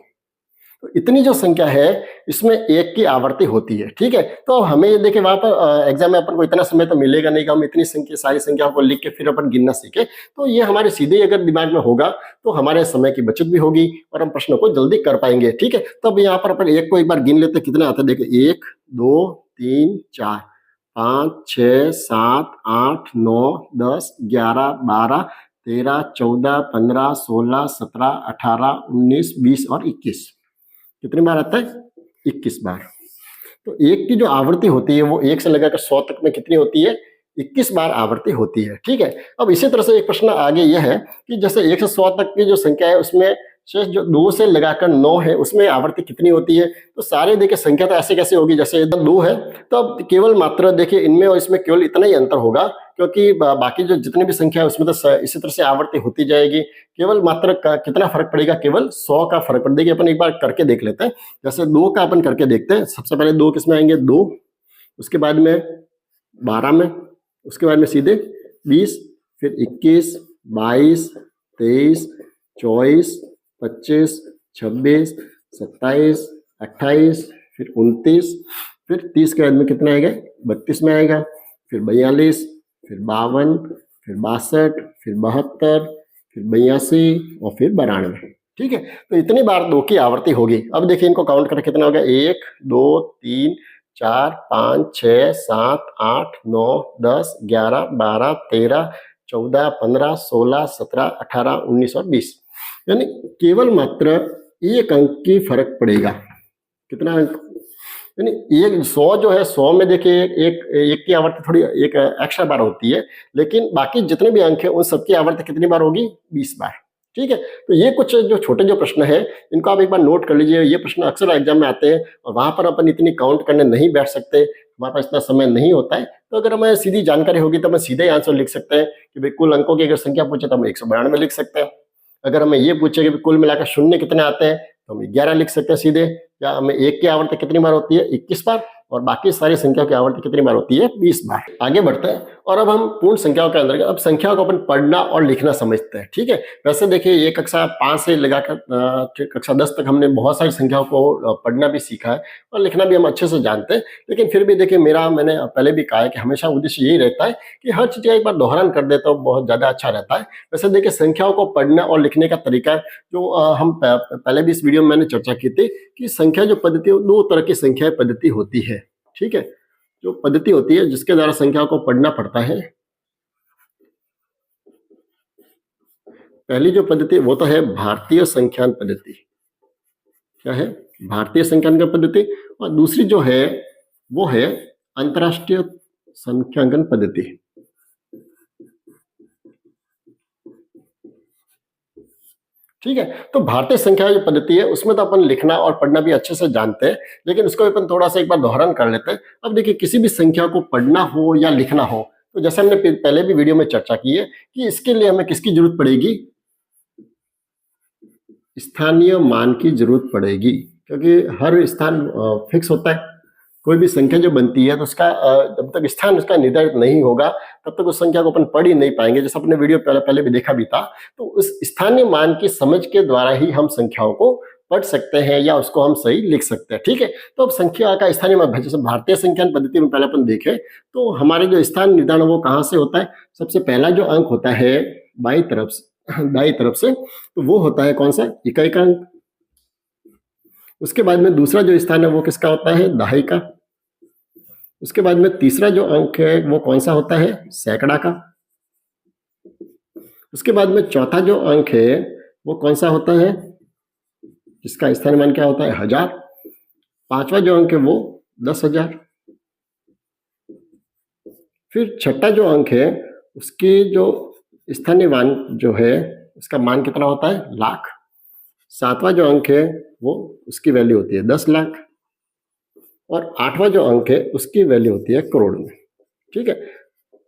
तो इतनी जो संख्या है इसमें एक की आवर्ती होती है। ठीक है, तो हमें ये देखिए वहां पर एग्जाम में अपन को इतना समय तो मिलेगा नहीं कि हम इतनी संख्या, सारी संख्याओं को लिख के फिर अपन गिनना सीखे। तो ये हमारे सीधे अगर दिमाग में होगा तो हमारे समय की बचत भी होगी और हम प्रश्नों को जल्दी कर पाएंगे। ठीक है, तो अब यहाँ पर अपन एक को एक बार गिन लेते, कितने आते हैं देखिए, 1, 2, 3, 4, 5, 6, 7, 8, 9, 10, 11, 12, 13, 14, 15, 16, 17, 18, 19, 20 और 21। कितनी बार आता है, 21 बार। तो एक की जो आवृत्ति होती है वो 1 से लगाकर 100 तक में कितनी होती है, 21 बार आवृत्ति होती है। ठीक है, अब इसी तरह से एक प्रश्न आगे यह है कि जैसे 1 से 100 तक की जो संख्या है उसमें शेष जो 2 से लगाकर 9 है उसमें आवृत्ति कितनी होती है। तो सारे देखिए संख्या तो ऐसे कैसे होगी, जैसे 2 है तो अब केवल मात्र देखिए इनमें और इसमें केवल इतना ही अंतर होगा, क्योंकि बाकी जो जितनी भी संख्या है उसमें तो इसी तरह से आवृत्ति होती जाएगी। केवल मात्र कितना फर्क पड़ेगा, केवल 100 का फर्क पड़ देगा। अपन एक बार करके देख लेते हैं, जैसे 2 का अपन करके देखते हैं। सबसे पहले 2 किस में आएंगे, 2, उसके बाद में 12 में, उसके बाद में सीधे 20, फिर 21, 22, 23, 24, 25, 26, 27, 28, फिर 29, फिर 30 के बाद में कितना आएगा, 32 में आएगा, फिर 42, फिर 52, फिर 62, फिर 72, फिर 82 और फिर 92। ठीक है, तो इतनी बार 2 की आवर्ती होगी। अब देखिए इनको काउंट करके कितना हो गया, 1, 2, 3, 4, 5, 6, 7, 8, 9, 10, 11, 12, 13, 14, 15, 16, 17, 18, 19 और 20, यानी केवल मात्र एक अंक की फर्क पड़ेगा। कितना अंक, यानी एक 100 जो है 100 में देखिए एक की आवर्ती थोड़ी एक एक्स्ट्रा बार होती है, लेकिन बाकी जितने भी अंक है उन सबकी आवर्ती कितनी बार होगी, 20 बार। ठीक है, तो ये कुछ जो छोटे जो प्रश्न है इनको आप एक बार नोट कर लीजिए। ये प्रश्न अक्सर एग्जाम में आते हैं और वहां पर अपन इतनी काउंट करने नहीं बैठ सकते, हमारे पास इतना समय नहीं होता है। तो अगर हमें सीधी जानकारी होगी तो हम सीधे आंसर लिख सकते हैं कि भाई कुल अंकों की अगर संख्या पूछे तो हम 192 लिख सकते हैं। अगर हमें ये पूछे कि कुल मिलाकर शून्य कितने आते हैं तो हम 11 लिख सकते हैं सीधे। या हमें एक की आवर्ती कितनी बार होती है, 21 बार, और बाकी सारी संख्याओं की आवर्ती कितनी बार होती है, 20 बार। आगे बढ़ते हैं और अब हम पूर्ण संख्याओं के अंदर अब संख्याओं को अपन पढ़ना और लिखना समझते हैं। ठीक है, वैसे देखिए ये कक्षा 5 से लगाकर कक्षा 10 तक हमने बहुत सारी संख्याओं को पढ़ना भी सीखा है और लिखना भी हम अच्छे से जानते हैं। लेकिन फिर भी देखिए मैंने पहले भी कहा है कि हमेशा उद्देश्य यही रहता है कि हर चीज एक बार दोहरान कर दे तो बहुत ज्यादा अच्छा रहता है। वैसे देखिए संख्याओं को पढ़ना और लिखने का तरीका जो हम पहले भी इस वीडियो में मैंने चर्चा की थी कि संख्या जो पद्धति, 2 तरह की संख्या पद्धति होती है। ठीक है, जो पद्धति होती है जिसके द्वारा संख्याओं को पढ़ना पड़ता है, पहली जो पद्धति वो तो है भारतीय संख्यान पद्धति। क्या है, भारतीय संख्यांकन पद्धति। और दूसरी जो है वो है अंतरराष्ट्रीय संख्यांकन पद्धति। ठीक है, तो भारतीय संख्या जो पद्धति है उसमें तो अपन लिखना और पढ़ना भी अच्छे से जानते हैं, लेकिन उसको अपन थोड़ा सा एक बार दोहरान कर लेते हैं। अब देखिए किसी भी संख्या को पढ़ना हो या लिखना हो तो जैसे हमने पहले भी वीडियो में चर्चा की है कि इसके लिए हमें किसकी जरूरत पड़ेगी, स्थानीय मान की जरूरत पड़ेगी, क्योंकि हर स्थान फिक्स होता है। कोई भी संख्या जो बनती है तो उसका जब तक स्थान उसका निर्धारित नहीं होगा तब तक उस संख्या को अपन पढ़ ही नहीं पाएंगे। जैसे अपने वीडियो पहले भी देखा भी था, तो उस स्थानीय मान की समझ के द्वारा ही हम संख्याओं को पढ़ सकते हैं या उसको हम सही लिख सकते हैं। ठीक है, तो अब संख्या का स्थानीय मान, जैसे भारतीय संख्यान पद्धति में पहले अपन देखें तो हमारे जो स्थान निर्धारण वो कहाँ से होता है। सबसे पहला जो अंक होता है दाई तरफ से तो वो होता है कौन सा, इकाई का अंक। उसके बाद में दूसरा जो स्थान है वो किसका होता है, दहाई का। उसके बाद में तीसरा जो अंक है वो कौन सा होता है, सैकड़ा का। उसके बाद में चौथा जो अंक है वो कौन सा होता है, जिसका स्थानीय मान क्या होता है, 1000। पांचवा जो अंक है वो 10,000। फिर छठा जो अंक है उसकी जो स्थानीय मान जो है उसका मान कितना होता है, लाख। सातवां जो अंक है वो उसकी वैल्यू होती है 10 लाख। और आठवां जो अंक है उसकी वैल्यू होती है करोड़ में। ठीक है,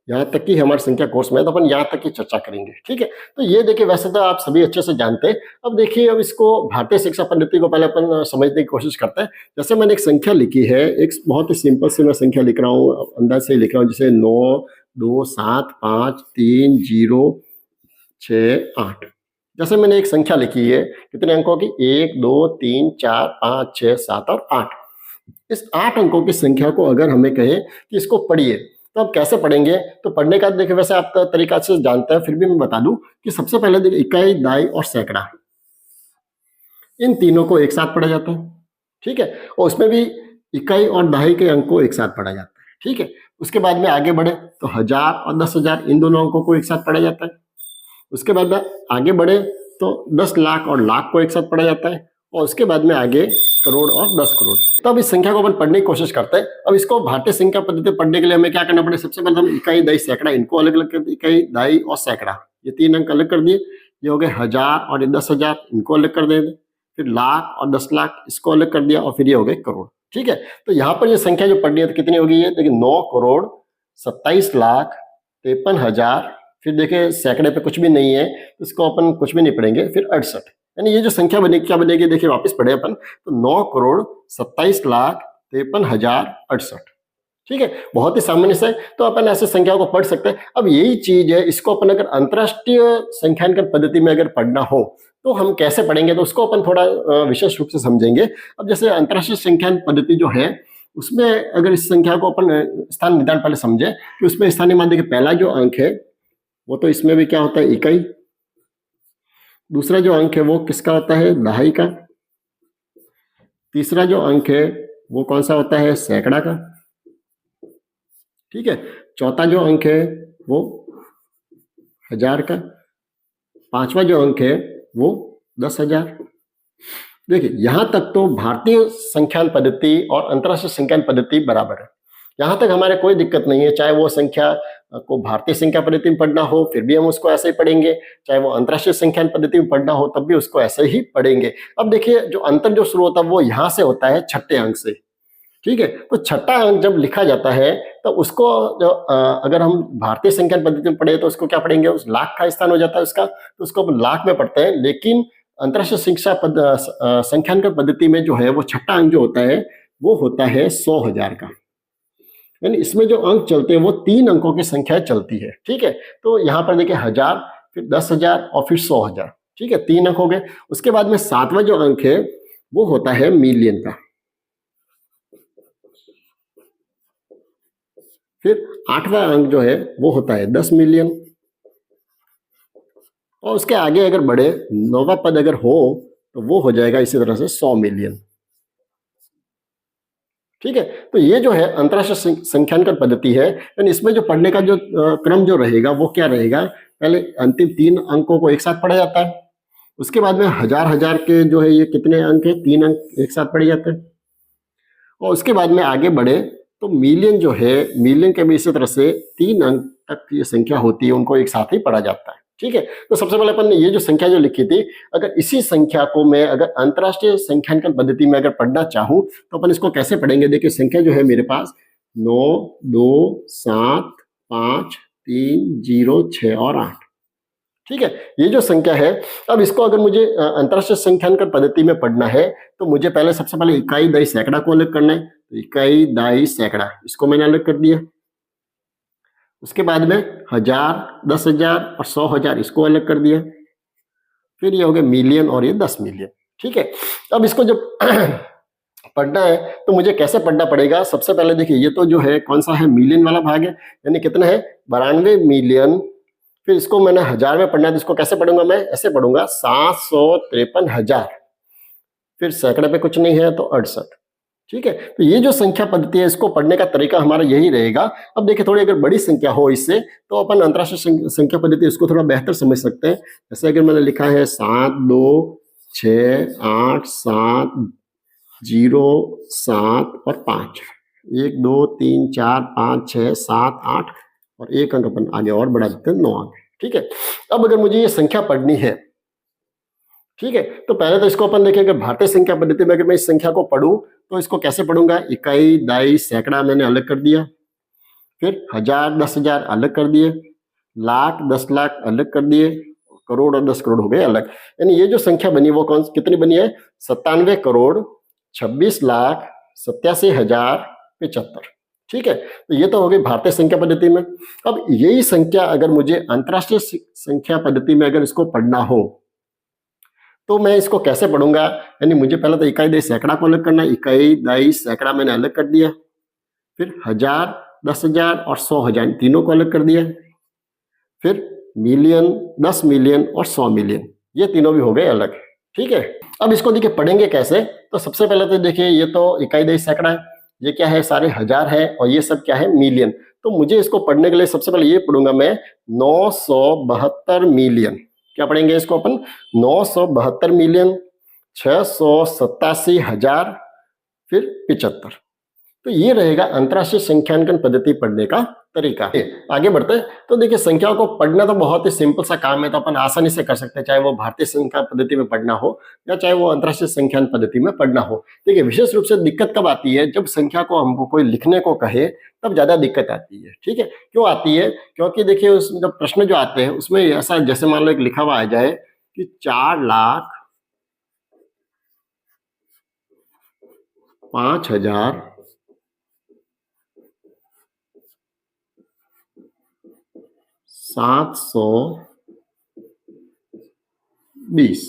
यहाँ तक की हमारे संख्या कोर्स में तो अपन यहाँ तक की चर्चा करेंगे। ठीक है, तो ये देखिए वैसे तो आप सभी अच्छे से जानते हैं। अब देखिए, अब इसको भारतीय शिक्षा पद्धति को पहले अपन समझने की कोशिश करते हैं। जैसे मैंने एक संख्या लिखी है, एक बहुत ही सिंपल से मैं संख्या लिख रहा हूँ, अंदाज से लिख रहा हूँ, जैसे 9 2 7 5 3 0 6 8। जैसे मैंने एक संख्या लिखी है कितने अंकों की, 1 2 3 4 5 6 7 और 8। इस 8 अंकों की संख्या को अगर हमें कहे कि इसको पढ़िए तो आप कैसे पढ़ेंगे। तो पढ़ने का देखिए वैसे आप तरीका से जानते हैं, फिर भी मैं बता दूं कि सबसे पहले देखिए इकाई, दाई और सैकड़ा, इन तीनों को एक साथ पढ़ा जाता है। ठीक है, और उसमें भी इकाई और दहाई के अंक को एक साथ पढ़ा जाता है। ठीक है, उसके बाद में आगे बढ़े तो 1000 और 10,000 इन दोनों अंकों को एक साथ पढ़ा जाता है। उसके बाद में आगे बढ़े तो 10 लाख और लाख को एक साथ पढ़ा जाता है। और उसके बाद में आगे करोड़ और 10 करोड़। तो अब इस संख्या को अपन पढ़ने की कोशिश करते हैं। अब इसको भारतीय संख्या पद्धति पढ़ने के लिए हमें क्या करना पड़ेगा, सबसे पहले हम इकाई, दाई, सैकड़ा इनको अलग अलग कर दिए। इकाई, दाई और सैकड़ा ये तीन अंक अलग कर दिए। ये हो गए 1000 और 10,000, इनको अलग कर दे। फिर लाख और 10 लाख इसको अलग कर दिया, और फिर ये हो गए करोड़। ठीक है, तो यहाँ पर ये संख्या जो पढ़नी है तो कितनी होगी, ये देखिए 9 करोड़ 27 लाख 53,000। फिर देखिए सैकड़े पे कुछ भी नहीं है तो इसको अपन कुछ भी नहीं पढ़ेंगे। फिर 68, यानी ये जो संख्या बनेगी क्या बनेगी, देखिए वापस पढ़े अपन तो 9 करोड़ 27 लाख 53,068। ठीक है, बहुत ही सामान्य से तो अपन ऐसे संख्या को पढ़ सकते हैं। अब यही चीज है, इसको अपन अगर अंतरराष्ट्रीय संख्यांकन पद्धति में अगर पढ़ना हो तो हम कैसे पढ़ेंगे, तो उसको अपन थोड़ा विशेष रूप से समझेंगे। अब जैसे अंतरराष्ट्रीय संख्यान पद्धति जो है उसमें अगर इस संख्या को अपन स्थान निर्धारण पहले समझे कि उसमें स्थानीय मान देखिए पहला जो अंक है वो तो इसमें भी क्या होता है, इकाई। दूसरा जो अंक है वो किसका होता है, दहाई का। तीसरा जो अंक है वो कौन सा होता है, सैकड़ा का। ठीक है, चौथा जो अंक है वो 1000 का। पांचवा जो अंक है वो 10,000। देखिए यहां तक तो भारतीय संख्यान पद्धति और अंतरराष्ट्रीय संख्यान पद्धति बराबर है। यहां तक हमारे कोई दिक्कत नहीं है, चाहे वो संख्या को भारतीय संख्या पद्धति में पढ़ना हो फिर भी हम उसको ऐसे ही पढ़ेंगे, चाहे वो अंतरराष्ट्रीय संख्यान पद्धति में पढ़ना हो तब भी उसको ऐसे ही पढ़ेंगे। अब देखिए जो अंतर जो शुरू होता है वो यहाँ से होता है छठे अंक से। ठीक है, तो छठा अंक जब लिखा जाता है तो उसको जो अगर हम भारतीय संख्यान पद्धति में पढ़े तो उसको क्या पढ़ेंगे, उस लाख का स्थान हो जाता है उसका, तो उसको हम लाख में पढ़ते हैं। लेकिन अंतरराष्ट्रीय शिक्षा संख्यान पद्धति में जो है वो छठा अंक जो होता है वो होता है 100,000 का। यानी इसमें जो अंक चलते हैं वो 3 अंकों की संख्या चलती है। ठीक है, तो यहाँ पर देखिए 1000, फिर 10,000 और फिर 100,000। ठीक है, 3 अंक हो गए। उसके बाद में 7वां जो अंक है वो होता है मिलियन का। फिर 8वां अंक जो है वो होता है 10 मिलियन। और उसके आगे अगर बढ़े 9वां पद अगर हो तो वो हो जाएगा इसी तरह से 100 मिलियन। ठीक है, तो ये जो है अंतरराष्ट्रीय संख्यानकन पद्धति है। यानी इसमें जो पढ़ने का जो क्रम जो रहेगा वो क्या रहेगा, पहले अंतिम 3 अंकों को एक साथ पढ़ा जाता है। उसके बाद में 1000 के जो है ये कितने अंक है, 3 अंक एक साथ पढ़े जाते हैं। और उसके बाद में आगे बढ़े तो मिलियन जो है, मिलियन के भी इसी तरह से 3 अंक तक ये संख्या होती है, उनको एक साथ ही पढ़ा जाता है। ठीक है, तो सबसे पहले अपन ने ये जो संख्या जो लिखी थी, अगर इसी संख्या को मैं अगर अंतरराष्ट्रीय संख्यानकन पद्धति में अगर पढ़ना चाहूं तो अपन इसको कैसे पढ़ेंगे। देखिए संख्या जो है मेरे पास 9 2 7 5 3 0 6 और 8। ठीक है, ये जो संख्या है, अब इसको अगर मुझे अंतरराष्ट्रीय संख्यानकन पद्धति में पढ़ना है तो मुझे पहले सबसे पहले इकाई, दाई, सैकड़ा को अलग करना है। तो इकाई, दाई, सैकड़ा इसको मैंने अलग कर दिया। उसके बाद में 1000, 10,000 और 100,000 इसको अलग कर दिया। फिर ये हो गया मिलियन और ये 10 मिलियन। ठीक है। अब इसको जब पढ़ना है तो मुझे कैसे पढ़ना पड़ेगा? सबसे पहले देखिए, ये तो जो है कौन सा है, मिलियन वाला भाग है, यानी कितना है 92 मिलियन। फिर इसको मैंने हजार में पढ़ना है तो इसको कैसे पढ़ूंगा? मैं ऐसे पढ़ूंगा 753,000। फिर सैकड़े पे कुछ नहीं है तो 68। ठीक है, तो ये जो संख्या पद्धति है इसको पढ़ने का तरीका हमारा यही रहेगा। अब देखिए, थोड़ी अगर बड़ी संख्या हो इससे तो अपन अंतरराष्ट्रीय संख्या पद्धति उसको थोड़ा बेहतर समझ सकते हैं। जैसे अगर मैंने लिखा है 7 2 6 8 7 0 7 और 5, 1 2 3 4 5 6 7 8 और एक अंक अपन आगे और बढ़ा देते हैं 9 अंक। ठीक है, अब अगर मुझे ये संख्या पढ़नी है, ठीक है, तो पहले तो इसको अपन देखेंगे भारतीय संख्या पद्धति में। अगर मैं इस संख्या को पढ़ूं तो इसको कैसे पढ़ूंगा? इकाई, दाई, सैकड़ा मैंने अलग कर दिया, फिर हजार, 10,000 अलग कर दिए, लाख, 10 लाख अलग कर दिए, करोड़ और 10 करोड़ हो गए अलग। यानी ये जो संख्या बनी वो कौन कितनी बनी है? 97 करोड़ 26 लाख 87,075। ठीक है, तो ये तो हो गई भारतीय संख्या पद्धति में। अब यही संख्या अगर मुझे अंतरराष्ट्रीय संख्या पद्धति में अगर इसको पढ़ना हो तो मैं इसको कैसे पढ़ूंगा? यानी मुझे पहले तो इकाई, दाई, सैकड़ा को अलग करना है। इकाई, दाई, सैकड़ा मैंने अलग कर दिया, फिर हजार, 10,000 और 100,000 तीनों को अलग कर दिया, फिर मिलियन, 10 मिलियन और 100 मिलियन, ये तीनों भी हो गए अलग। ठीक है, अब इसको देखिए पढ़ेंगे कैसे? तो सबसे पहले तो देखिए, ये तो इकाई, दाई, सैकड़ा है, ये क्या है? सारे हजार है, और ये सब क्या है? मिलियन। तो मुझे इसको पढ़ने के लिए सबसे पहले ये पढ़ूंगा मैं 972 मिलियन। क्या पढ़ेंगे इसको अपन? 972 मिलियन 687,000 फिर 75। तो ये रहेगा अंतरराष्ट्रीय संख्यांकन पद्धति पढ़ने का तरीका। आगे बढ़ते हैं। तो देखिए, संख्याओं को पढ़ना तो बहुत ही सिंपल सा काम है, तो अपन आसानी से कर सकते हैं, चाहे वो भारतीय संख्या पद्धति में पढ़ना हो या चाहे वो अंतरराष्ट्रीय संख्यान पद्धति में पढ़ना हो। देखिए, विशेष रूप से दिक्कत कब आती है? जब संख्या को हमको कोई लिखने को कहे तब ज्यादा दिक्कत आती है। ठीक है, क्यों आती है? क्योंकि देखिए, उसमें जब प्रश्न जो आते हैं उसमें ऐसा, जैसे मान लो एक लिखा हुआ आ जाए कि 4,05,000 720,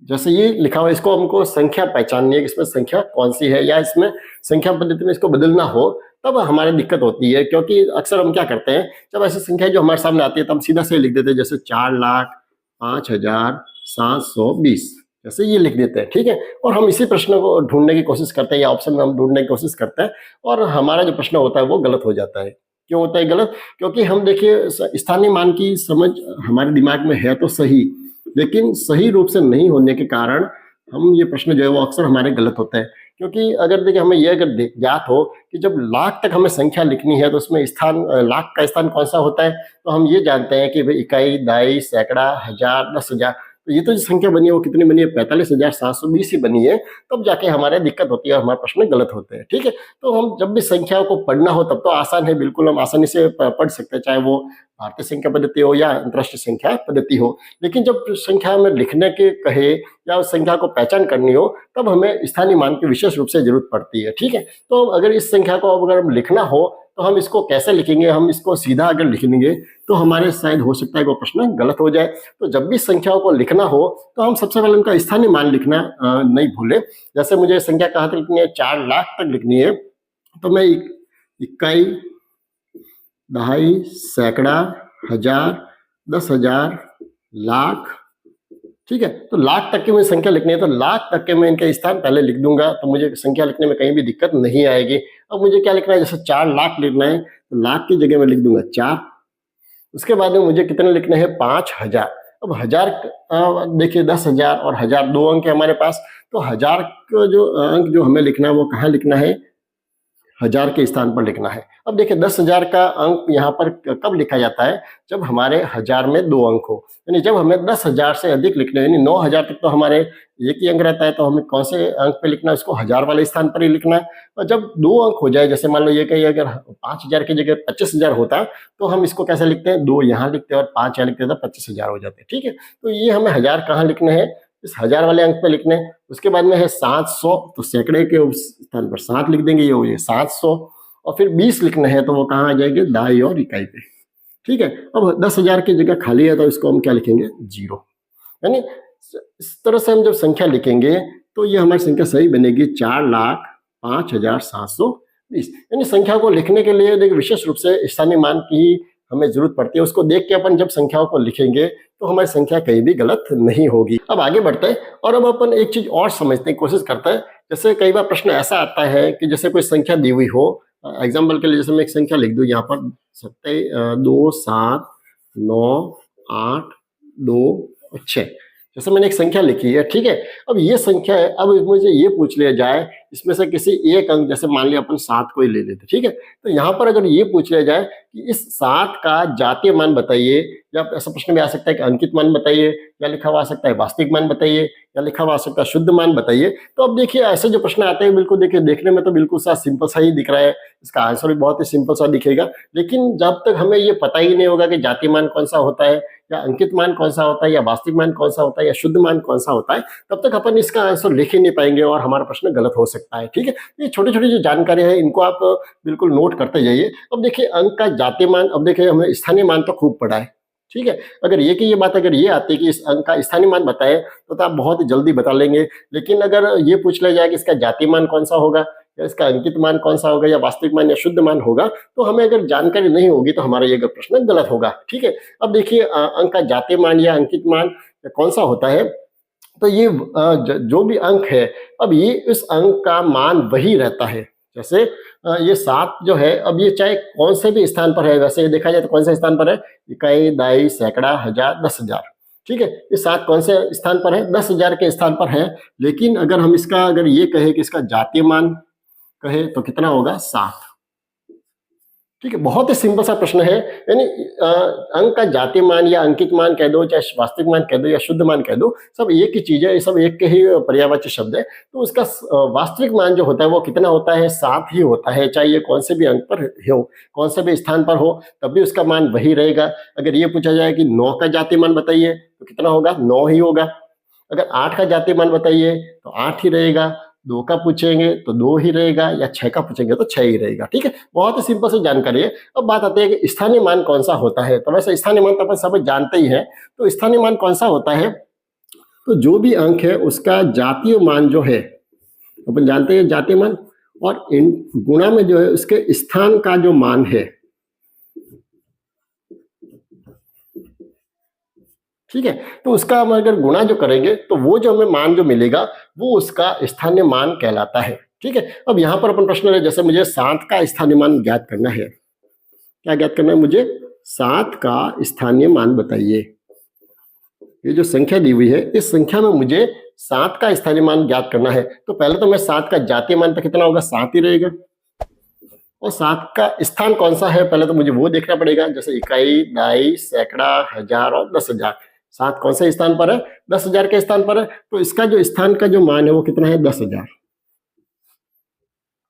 जैसे ये लिखा हुआ, इसको हमको संख्या पहचाननी है कि इसमें संख्या कौन सी है, या इसमें संख्या पद्धति में इसको बदलना हो तब हमारे दिक्कत होती है। क्योंकि अक्सर हम क्या करते हैं, जब ऐसी संख्या जो हमारे सामने आती है तब सीधा से लिख देते हैं, जैसे 4,05,720, जैसे ये लिख देते हैं। ठीक है, और हम इसी प्रश्न को ढूंढने की कोशिश करते हैं, या ऑप्शन में हम ढूंढने की कोशिश करते हैं, और हमारा जो प्रश्न होता है वो गलत हो जाता है। क्यों होता है गलत? क्योंकि हम देखिए, स्थानीय मान की समझ हमारे दिमाग में है तो सही, लेकिन सही रूप से नहीं होने के कारण हम ये प्रश्न जो है वो अक्सर हमारे गलत होते हैं। क्योंकि अगर देखिए, हमें ये अगर ज्ञात हो कि जब लाख तक हमें संख्या लिखनी है तो उसमें स्थान, लाख का स्थान कौन सा होता है, तो हम ये जानते हैं कि भाई इकाई, दाई, सैकड़ा, हजार, 10,000। तो ये तो जो संख्या बनी है वो कितनी बनी है? 45,720 ही बनी है। तब जाके हमारे दिक्कत होती है, हमारे प्रश्न गलत होते हैं। ठीक है, तो हम जब भी संख्याओं को पढ़ना हो तब तो आसान है, बिल्कुल हम आसानी से पढ़ सकते हैं, चाहे वो भारतीय संख्या पद्धति हो या अंतरराष्ट्रीय संख्या पद्धति हो। लेकिन जब संख्या में लिखने के कहे या उस संख्या को पहचान करनी हो तब हमें स्थानीय मान की विशेष रूप से जरूरत पड़ती है। ठीक है, तो अगर इस संख्या को अगर लिखना हो तो हम इसको कैसे लिखेंगे? हम इसको सीधा अगर लिखेंगे तो हमारे शायद हो सकता है वो प्रश्न गलत हो जाए। तो जब भी संख्याओं को लिखना हो तो हम सबसे पहले उनका स्थानीय मान लिखना नहीं भूले। जैसे मुझे संख्या कहाँ तक लिखनी है? 4 लाख तक लिखनी है, तो मैं इकाई, दहाई, सैकड़ा, हजार, 10,000, लाख। ठीक है, तो लाख तक की मुझे संख्या लिखनी है, तो लाख तक के मैं इनके स्थान पहले लिख दूंगा, तो मुझे संख्या लिखने में कहीं भी दिक्कत नहीं आएगी। अब मुझे क्या लिखना है? जैसे 4 लाख लिखना है तो लाख की जगह में लिख दूंगा 4। उसके बाद में मुझे कितने लिखने हैं? 5,000। अब हजार, देखिए 10,000 और हजार 2 अंक है हमारे पास, तो हजार का जो अंक जो हमें लिखना है वो कहाँ लिखना है? हजार के स्थान पर लिखना है। अब देखिए, 10,000 का अंक यहाँ पर कब लिखा जाता है? जब हमारे हजार में 2 अंक हो, यानी जब हमें 10,000 से अधिक लिखना है, यानी 9,000 तक तो हमारे एक ही अंक रहता है, तो हमें कौन से अंक पे लिखना है? उसको हजार वाले स्थान पर ही लिखना है। और जब 2 अंक हो जाए, जैसे मान लो ये कहीं अगर 5,000 की जगह 25,000 होता तो हम इसको कैसे लिखते हैं? 2 यहाँ लिखते हैं और 5 यहाँ लिखते हैं, तो 25,000 हो जाते हैं। ठीक है, तो ये हमें हजार कहाँ लिखने हैं? इस हजार वाले अंक पे लिखने। उसके बाद में है 700, तो सैकड़े के स्थान पर 7 लिख देंगे, ये हो गए 700। और फिर 20 लिखना है तो वो कहाँ आ जाएंगे? दाई और इकाई पे। ठीक है, अब 10,000 की जगह खाली है तो इसको हम क्या लिखेंगे? 0। यानी इस तरह से हम जब संख्या लिखेंगे तो ये हमारी संख्या सही बनेगी 4,05,720। यानी संख्या को लिखने के लिए देखिए विशेष रूप से स्थानीय मान की हमें जरूरत पड़ती है। उसको देख के अपन जब संख्याओं को लिखेंगे तो हमारी संख्या कहीं भी गलत नहीं होगी। अब आगे बढ़ते हैं और अब अपन एक चीज और समझने की कोशिश करते हैं। जैसे कई बार प्रश्न ऐसा आता है कि जैसे कोई संख्या दी हुई हो, एग्जाम्पल के लिए जैसे मैं एक संख्या लिख दूं यहाँ पर 2 7 9 8 2 6, जैसे मैंने एक संख्या लिखी है, ठीक है। अब ये संख्या है, अब मुझे ये पूछ लिया जाए इसमें से किसी एक अंक, जैसे मान लिया अपन 7 को ही ले लेते, ठीक है। तो यहाँ पर अगर ये पूछ लिया जाए कि इस 7 का जातीय मान बताइए, या ऐसा प्रश्न भी आ सकता है कि अंकित मान बताइए, या लिखा हुआ आ सकता है वास्तविक मान बताइए, या लिखा हुआ आ सकता है शुद्ध मान बताइए। तो अब देखिए ऐसे जो प्रश्न आते हैं बिल्कुल देखिए देखने में तो बिल्कुल सा सिंपल सा ही दिख रहा है, इसका आंसर भी बहुत ही सिंपल सा दिखेगा। लेकिन जब तक हमें ये पता ही नहीं होगा कि जातीय मान कौन सा होता है, या अंकित मान कौन सा होता है, या वास्तविक मान कौन सा होता है, या शुद्ध मान कौन सा होता है, तब तक अपन इसका आंसर लिख ही नहीं पाएंगे और हमारा प्रश्न गलत हो सकता है, ठीक है। ये छोटी छोटी जो जानकारी है इनको आप बिल्कुल नोट करते जाइए। अब देखिए अंक का जातीय मान, अब देखिए हमने स्थानीय मान तो खूब पढ़ा है, ठीक है। अगर ये की ये बात अगर ये आती है कि इस अंक का स्थानीय मान बताएं तो आप बहुत ही जल्दी बता लेंगे। लेकिन अगर ये पूछ लिया जाए कि इसका जातीय मान कौन सा होगा, या इसका अंकित मान कौन सा होगा, या वास्तविक मान या शुद्ध मान होगा, तो हमें अगर जानकारी नहीं होगी तो हमारा ये प्रश्न गलत होगा, ठीक है। अब देखिए अंक का जातीय मान या अंकित मान कौन सा होता है, तो ये जो भी अंक है, अब ये इस अंक का मान वही रहता है। जैसे ये 7 जो है, अब ये चाहे कौन से भी स्थान पर है, वैसे देखा जाए तो कौन से स्थान पर है, इकाई, दाई, सैकड़ा, हजार, 10,000, ठीक है। ये 7 कौन से स्थान पर है, 10,000 के स्थान पर है। लेकिन अगर हम इसका अगर ये कहे कि इसका जातीय मान कहे तो कितना होगा, 7, ठीक है। बहुत ही सिंपल सा प्रश्न है। यानी अंक का जातीय मान या अंकित मान कह दो, चाहे वास्तविक मान कह दो या शुद्ध मान कह दो, सब एक ही चीज है, ये सब एक के ही पर्यायवाची शब्द है। तो उसका वास्तविक मान जो होता है वो कितना होता है, 7 ही होता है। चाहे ये कौन से भी अंक पर हो, कौन से भी स्थान पर हो, तब भी उसका मान वही रहेगा। अगर ये पूछा जाए कि 9 का जातीय मान बताइए तो कितना होगा, 9 ही होगा। अगर 8 का जातीय मान बताइए तो 8 ही रहेगा। 2 का पूछेंगे तो 2 ही रहेगा, या 6 का पूछेंगे तो 6 ही रहेगा, ठीक है। बहुत ही सिंपल सी जानकारी है। अब बात आती है कि स्थानीय मान कौन सा होता है। तो वैसे स्थानीय मान तो अपन सब जानते ही हैं। तो स्थानीय मान कौन सा होता है, तो जो भी अंक है उसका जातीय मान जो है, अपन जानते हैं जातीय मान, और इन गुणा में जो है उसके स्थान का जो मान है, ठीक है। तो उसका हम अगर गुणा जो करेंगे तो वो जो हमें मान जो मिलेगा वो उसका स्थानीय मान कहलाता है, ठीक है। अब यहाँ पर अपन प्रश्न है, जैसे मुझे 7 का स्थानीय मान ज्ञात करना है। क्या ज्ञात करना है मुझे, 7 का स्थानीय मान बताइए। ये जो संख्या दी हुई है, इस संख्या में मुझे 7 का स्थानीय मान ज्ञात करना है। तो पहले तो मैं 7 का जातीय मान तो कितना होगा, 7 ही रहेगा। और 7 का स्थान कौन सा है, पहले तो मुझे वो देखना पड़ेगा। जैसे इकाई, दाई, सैकड़ा, हजार और 10,000, 7 कौन से स्थान पर है, 10,000 के स्थान पर है। तो इसका जो स्थान का जो मान है वो कितना है, 10,000,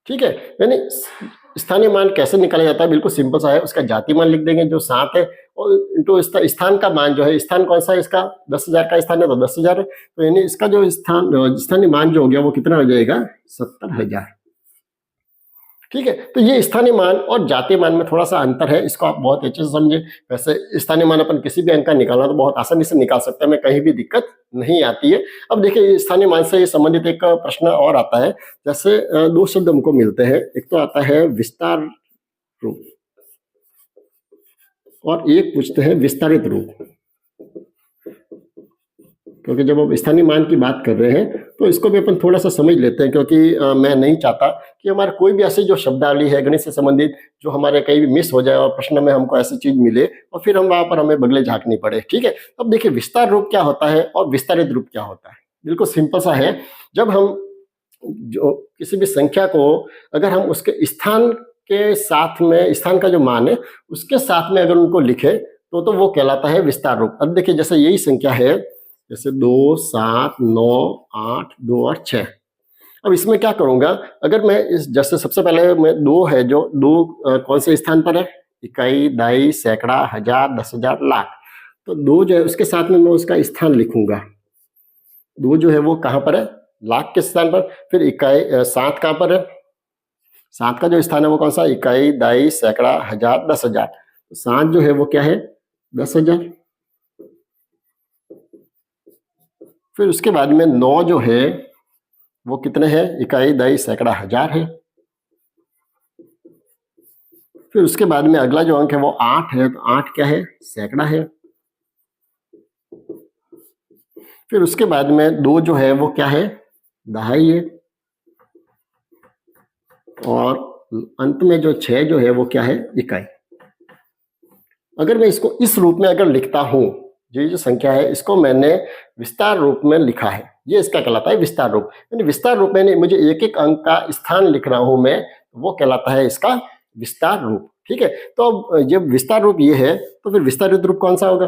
ठीक है। यानी स्थानीय मान कैसे निकाला जाता है, बिल्कुल सिंपल सा है। उसका जातीय मान लिख देंगे जो 7 है, और इंटू स्थान का मान जो है, स्थान कौन सा है इसका, 10,000 का स्थान है तो 10,000 है। तो यानी इसका जो स्थानीय मान जो हो गया वो कितना हो जाएगा, 70,000, ठीक है। तो ये स्थानीय मान और जातीय मान में थोड़ा सा अंतर है, इसको आप बहुत अच्छे से समझे। वैसे स्थानीय मान अपन किसी भी अंक का निकालना तो बहुत आसानी से निकाल सकते हैं, में कहीं भी दिक्कत नहीं आती है। अब देखिए स्थानीय मान से संबंधित एक प्रश्न और आता है। जैसे 2 शब्द हमको मिलते हैं, एक तो आता है विस्तार रूप और एक पूछते हैं विस्तारित रूप। क्योंकि जब हम स्थानीय मान की बात कर रहे हैं तो इसको भी अपन थोड़ा सा समझ लेते हैं, क्योंकि मैं नहीं चाहता कि हमारे कोई भी ऐसी जो शब्दावली है गणित से संबंधित जो हमारे कहीं भी मिस हो जाए और प्रश्न में हमको ऐसी चीज मिले और फिर हम वहां पर हमें बगले झांकनी पड़े, ठीक है। अब देखिए विस्तार रूप क्या होता है और विस्तारित रूप क्या होता है, बिल्कुल सिंपल सा है। जब हम जो किसी भी संख्या को अगर हम उसके स्थान के साथ में, स्थान का जो मान है उसके साथ में अगर उनको लिखे तो वो कहलाता है विस्तार रूप। अब देखिए जैसे यही संख्या है, जैसे 2 7 9 8 2 और 6। अब इसमें क्या करूंगा, अगर मैं इस जैसे सबसे पहले मैं 2 है, जो 2 कौन से स्थान पर है, इकाई, दाई, सैकड़ा, हजार, 10,000, लाख। तो 2 जो है उसके साथ में मैं उसका स्थान लिखूंगा। 2 जो है वो कहाँ पर है, लाख के स्थान पर। फिर इकाई 7 कहाँ पर है, 7 का जो स्थान है वो कौन सा, इकाई, दाई, सैकड़ा, हजार, 10,000। 7 जो है वो क्या है, 10,000। फिर उसके बाद में 9 जो है वो कितने हैं, इकाई, दहाई, सैकड़ा, हजार है। फिर उसके बाद में अगला जो अंक है वो 8 है, तो 8 क्या है, सैकड़ा है। फिर उसके बाद में 2 जो है वो क्या है, दहाई है। और अंत में जो 6 जो है वो क्या है, इकाई। अगर मैं इसको इस रूप में अगर लिखता हूं, ये जो संख्या है इसको मैंने विस्तार रूप में लिखा है, ये इसका कहलाता है विस्तार रूप। यानी विस्तार रूप में मुझे एक एक अंक का स्थान लिख रहा हूं मैं, वो कहलाता है इसका विस्तार रूप। ठीक है, तो अब जब विस्तार रूप ये है तो फिर विस्तारित रूप कौन सा होगा,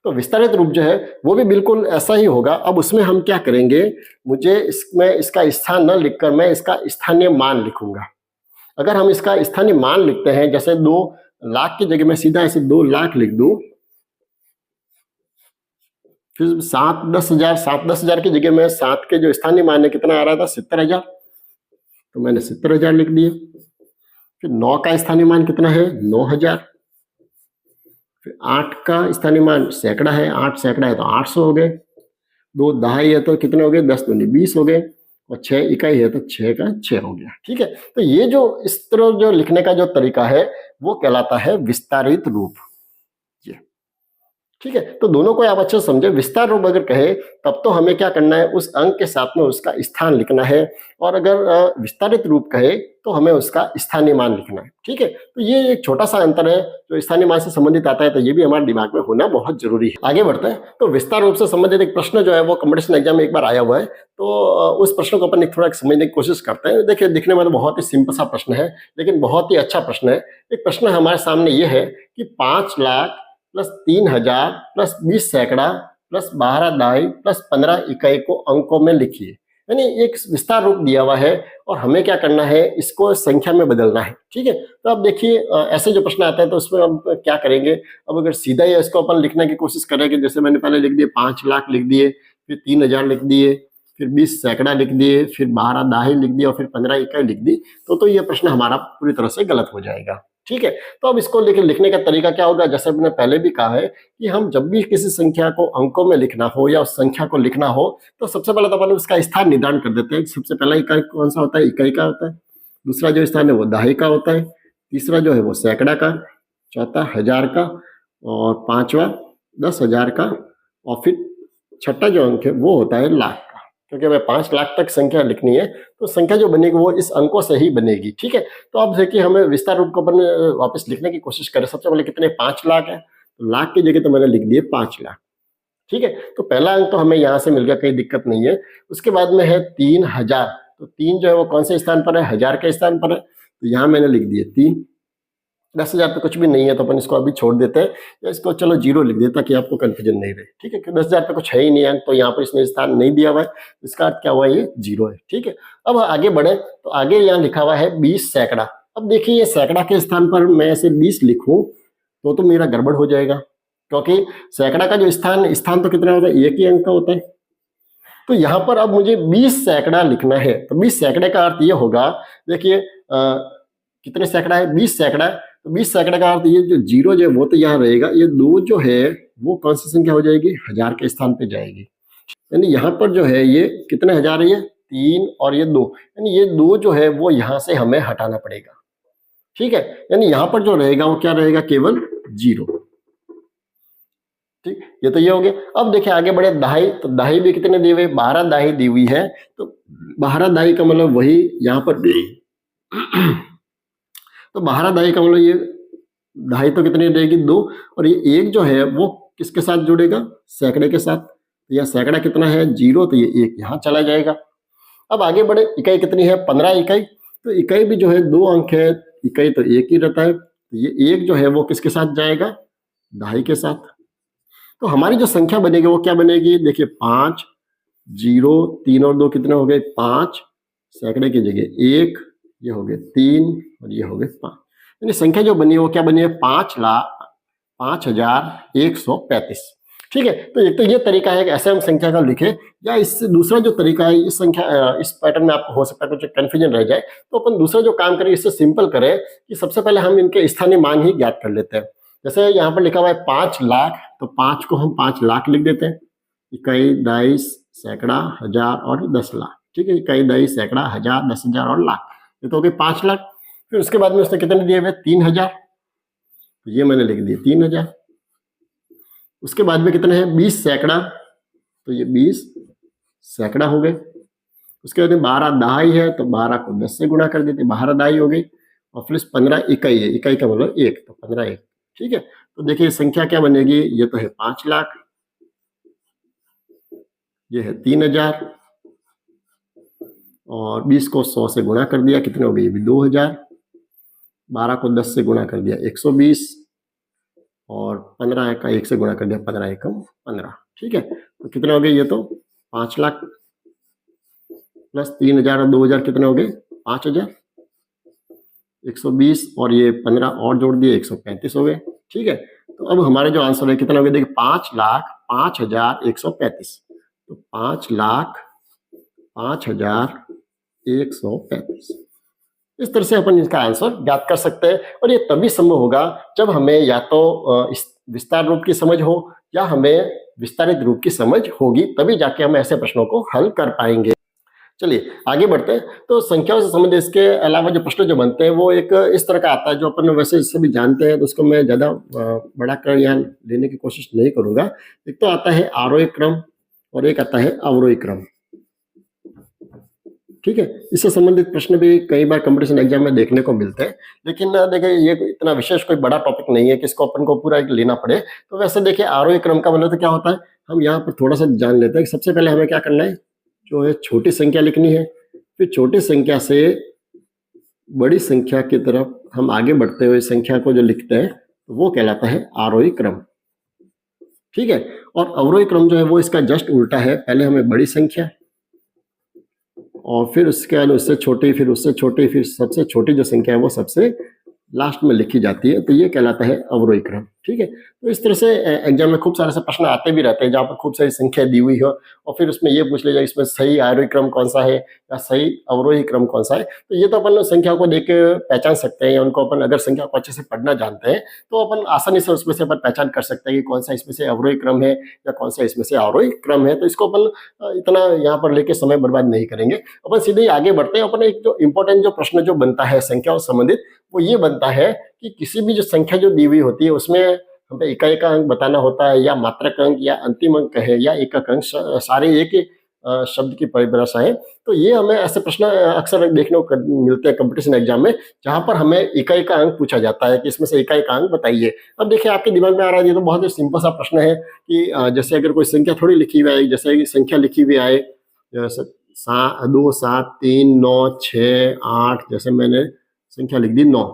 तो विस्तारित रूप जो है वो भी बिल्कुल ऐसा ही होगा। अब उसमें हम क्या करेंगे, मुझे इसमें इसका स्थान न लिखकर मैं इसका स्थानीय मान लिखूंगा। अगर हम इसका स्थानीय मान लिखते हैं, जैसे 2 लाख की जगह मैं सीधा ऐसे 2 लाख लिख दूं, फिर 7-10 हजार की जगह में 7 के जो स्थानीय मान है कितना आ रहा था, 70,000, तो मैंने 70,000 लिख दिए। फिर 9 का स्थानीय मान कितना है, 9,000। फिर 8 का स्थानीय मान सैकड़ा है, 8 सैकड़ा है तो 800 हो गए। 2 दहाई है तो कितने हो गए, 10 दूनी 20 हो गए। और 6 इकाई है तो 6 का 6 हो गया। ठीक है, तो ये जो इस तरह जो लिखने का जो तरीका है वो कहलाता है विस्तारित रूप। ये ठीक है, तो दोनों को आप अच्छे से समझे। विस्तार रूप अगर कहे तब तो हमें क्या करना है, उस अंक के साथ में उसका स्थान लिखना है, और अगर विस्तारित रूप कहे तो हमें उसका स्थानीय मान लिखना है। ठीक है, तो ये एक छोटा सा अंतर है जो स्थानीय मान से संबंधित आता है, तो ये भी हमारे दिमाग में होना बहुत जरूरी है। आगे बढ़ते हैं, तो विस्तार रूप से संबंधित एक प्रश्न जो है वो कॉम्पिटिशन एग्जाम में एक बार आया हुआ है, तो उस प्रश्न को अपन थोड़ा समझने की कोशिश करते हैं। देखिए, दिखने में तो बहुत ही सिंपल सा प्रश्न है, लेकिन बहुत ही अच्छा प्रश्न है। एक प्रश्न हमारे सामने ये है कि 5 लाख प्लस 3,000 प्लस 20 सैकड़ा प्लस 12 दहाई प्लस 15 इकाई को अंकों में लिखिए। यानी एक विस्तार रूप दिया हुआ है और हमें क्या करना है, इसको संख्या में बदलना है। ठीक है, तो अब देखिए ऐसे जो प्रश्न आता है तो उसमें हम क्या करेंगे, अब अगर सीधा ही इसको अपन लिखने की कोशिश करेंगे, जैसे मैंने पहले लिख दिए 5 लाख लिख दिए, फिर 3,000 लिख दिए, फिर 20 सैकड़ा लिख दिए, फिर 12 दहाई लिख दिए और फिर 15 इकाई लिख दी, तो ये प्रश्न हमारा पूरी तरह से गलत हो जाएगा। ठीक है, तो अब इसको लेकर लिखने का तरीका क्या होगा, जैसे मैंने पहले भी कहा है कि हम जब भी किसी संख्या को अंकों में लिखना हो या उस संख्या को लिखना हो, तो सबसे पहले तो अपन उसका स्थान निर्धारण कर देते हैं। सबसे पहला इकाई कौन सा होता है, इकाई का होता है। दूसरा जो स्थान है वो दहाई का होता है। तीसरा जो है वो सैकड़ा का। चौथा हजार का। और पांचवा 10,000 का। और फिर छठा जो अंक है वो होता है लाख का, क्योंकि हमें 5 लाख तक संख्या लिखनी है, तो संख्या जो बनेगी वो इस अंकों से ही बनेगी। ठीक है, तो अब देखिए हमें विस्तार रूप को अपन वापस लिखने की कोशिश करें। सबसे पहले कितने, 5 लाख है, तो लाख की जगह तो मैंने लिख दिए 5 लाख। ठीक है, तो पहला अंक तो हमें यहाँ से मिल गया, कोई दिक्कत नहीं है। उसके बाद में है 3,000, तो 3 जो है वो कौन से स्थान पर है, हजार के स्थान पर है, तो यहाँ मैंने लिख दिए 3। 10,000 पे कुछ भी नहीं है तो अपन इसको अभी छोड़ देते हैं, या इसको चलो 0 लिख देता कि आपको कंफ्यूजन नहीं रहे। ठीक है, 10,000 पे कुछ है ही नहीं है, तो यहाँ पर इसने स्थान नहीं दिया हुआ है, इसका अर्थ क्या हुआ, ये 0 है। ठीक है, अब आगे बढ़े, तो आगे यहाँ लिखा हुआ है 20 सैकड़ा। अब देखिए ये सैकड़ा के स्थान पर मैं ऐसे 20 लिखूं तो मेरा गड़बड़ हो जाएगा, क्योंकि सैकड़ा का जो स्थान तो कितना होता है, एक ही अंक का होता है। तो यहाँ पर अब मुझे 20 सैकड़ा लिखना है, तो 20 सैकड़े का अर्थ ये होगा, देखिए कितने सैकड़ा है, 20 सैकड़ा। तो 20 सैकड़ा का अर्थ ये जो 0 जो है वो तो यहाँ रहेगा, ये 2 जो है वो कौन सी संख्या हो जाएगी, हजार के स्थान पे जाएगी। यानी यहाँ पर जो है ये कितने हजार है, ये 3 और ये 2, यानी ये 2 जो है वो यहाँ से हमें हटाना पड़ेगा। ठीक है, यानी यहाँ पर जो रहेगा वो क्या रहेगा, केवल 0। ठीक, ये तो ये हो गया। अब देखिए आगे बढ़े, दहाई, तो दहाई भी कितने दिए हुए, 12 दहाई दी हुई है, तो 12 दहाई का मतलब वही यहाँ पर तो 12 दहाई का मतलब ये दहाई तो कितनी रहेगी, 2, और ये 1 जो है वो किसके साथ जुड़ेगा, सैकड़े के साथ। तो यह सैकड़ा कितना है, 0, तो ये 1 यहाँ चला जाएगा। अब आगे बढ़े, इकाई कितनी है, 15 इकाई। तो इकाई भी जो है 2 अंक है, इकाई तो 1 ही रहता है, तो ये 1 जो है वो किसके साथ जाएगा, दहाई के साथ। तो हमारी जो संख्या बनेगी वो क्या बनेगी, देखिए 5, 0, 3 और 2 कितने हो गए, 5, सैकड़े की जगह 1, ये हो गए 3 और ये हो गए 5। यानी संख्या जो बनी है वो क्या बनी है, 5,05,135। ठीक है, तो एक तो ये तरीका है कि ऐसे हम संख्या का लिखे, या इससे दूसरा जो तरीका है, इस संख्या इस पैटर्न में आपको हो सकता है कुछ कंफ्यूजन रह जाए, तो अपन दूसरा जो काम करें इससे सिंपल करें कि सबसे पहले हम इनके स्थानीय मान ही ज्ञात कर लेते हैं। जैसे यहाँ पर लिखा हुआ है 5 लाख, तो 5 को हम 5 लाख लिख देते हैं, इकाई, दहाई, सैकड़ा, हजार और 10 लाख। ठीक है, इकाई, दहाई, सैकड़ा, हजार, 10,000 और लाख, ये तो हो गए 5 लाख। फिर उसके बाद में उसने कितने दिए हुए? 3,000, तो ये मैंने लिख दिए 3,000। उसके बाद में कितने हैं? 20 सैकड़ा, तो ये 20 सैकड़ा हो गए। उसके बाद में 12 दहाई है, तो 12 को 10 से गुणा कर देते, 12 दहाई हो गई। और प्लस 15 इकाई है, इकाई का मतलब 1, तो 15 1। ठीक है, तो देखिए संख्या क्या बनेगी? ये तो है 5 लाख, ये है 3,000, और 20 को 100 से गुणा कर दिया, कितने हो गए? ये भी 2,000। 12 को 10 से गुणा कर दिया 120, और 15 का 1 से गुणा कर दिया 15 एकम 15। ठीक है, तो कितने हो गए? ये तो 5 लाख प्लस 3,000 और 2,000 कितने हो गए? 5,000। 120 और ये 15 और जोड़ दिए, 135 हो गए। ठीक है, तो अब हमारे जो आंसर है कितना हो गया? देखिए 5,05,135, तो 5,05,135। इस तरह से अपन इसका आंसर ज्ञात कर सकते हैं। और ये तभी संभव होगा जब हमें या तो इस विस्तार रूप की समझ हो, या हमें विस्तारित रूप की समझ होगी, तभी जाके हम ऐसे प्रश्नों को हल कर पाएंगे। चलिए आगे बढ़ते हैं। तो संख्याओं से संबंधित इसके अलावा जो प्रश्न जो बनते हैं वो एक इस तरह का आता है, जो अपन वैसे सभी जानते हैं, तो उसको मैं ज़्यादा बड़ा कर यहाँ लेने की कोशिश नहीं करूँगा। एक तो आता है आरोही क्रम, और एक आता है अवरोही क्रम। ठीक है, इससे संबंधित प्रश्न भी कई बार कंपटीशन एग्जाम में देखने को मिलते हैं, लेकिन देखिए ये इतना विशेष कोई बड़ा टॉपिक नहीं है कि इसको अपन को पूरा लेना पड़े। तो वैसे देखिए आरोही क्रम का मतलब तो क्या होता है, हम यहाँ पर थोड़ा सा जान लेते हैं कि सबसे पहले हमें क्या करना है, जो है छोटी संख्या लिखनी है, फिर छोटी संख्या से बड़ी संख्या की तरफ हम आगे बढ़ते हुए संख्या को जो लिखते हैं वो कहलाता है आरोही क्रम। ठीक है, और अवरोही क्रम जो है वो इसका जस्ट उल्टा है, पहले हमें बड़ी संख्या, और फिर उसके बाद उससे छोटी, फिर उससे छोटी, फिर सबसे छोटी जो संख्या है वो सबसे लास्ट में लिखी जाती है, तो ये कहलाता है अवरोही क्रम। ठीक है, तो इस तरह से एग्जाम में खूब सारे से प्रश्न आते भी रहते हैं जहाँ पर खूब सारी संख्या दी हुई हो, और फिर उसमें ये पूछ लिया जाए इसमें सही आरोही क्रम कौन सा है या सही अवरोही क्रम कौन सा है। तो ये तो अपन संख्या को देख के पहचान सकते हैं, या उनको अपन अगर संख्या को अच्छे से पढ़ना जानते हैं तो अपन आसानी से उसमें से अपन पहचान कर सकते हैं कि कौन सा इसमें से अवरोही क्रम है या कौन सा इसमें से आरोही क्रम है। तो इसको अपन इतना यहाँ पर लेके समय बर्बाद नहीं करेंगे, अपन सीधे ही आगे बढ़ते हैं। अपन एक जो इम्पोर्टेंट जो प्रश्न जो बनता है संख्याओं से संबंधित, वो ये बनता है कि किसी भी जो संख्या जो दी हुई होती है उसमें हमें इकाई का अंक बताना होता है, या मात्रक अंक, या अंतिम अंक है, या एकक अंक, सारे एक ही शब्द की परिभाषा है। तो ये हमें ऐसे प्रश्न अक्सर देखने को मिलते हैं कंपटीशन एग्जाम में, जहां पर हमें इकाई का अंक पूछा जाता है कि इसमें से इकाई का अंक बताइए। अब देखिए आपके दिमाग में आ रहा है, ये तो बहुत ही सिंपल सा प्रश्न है कि जैसे अगर कोई संख्या थोड़ी लिखी हुई है, जैसे संख्या लिखी हुई आए 2 7 3 9 6 8, जैसे मैंने संख्या लिख दी 9।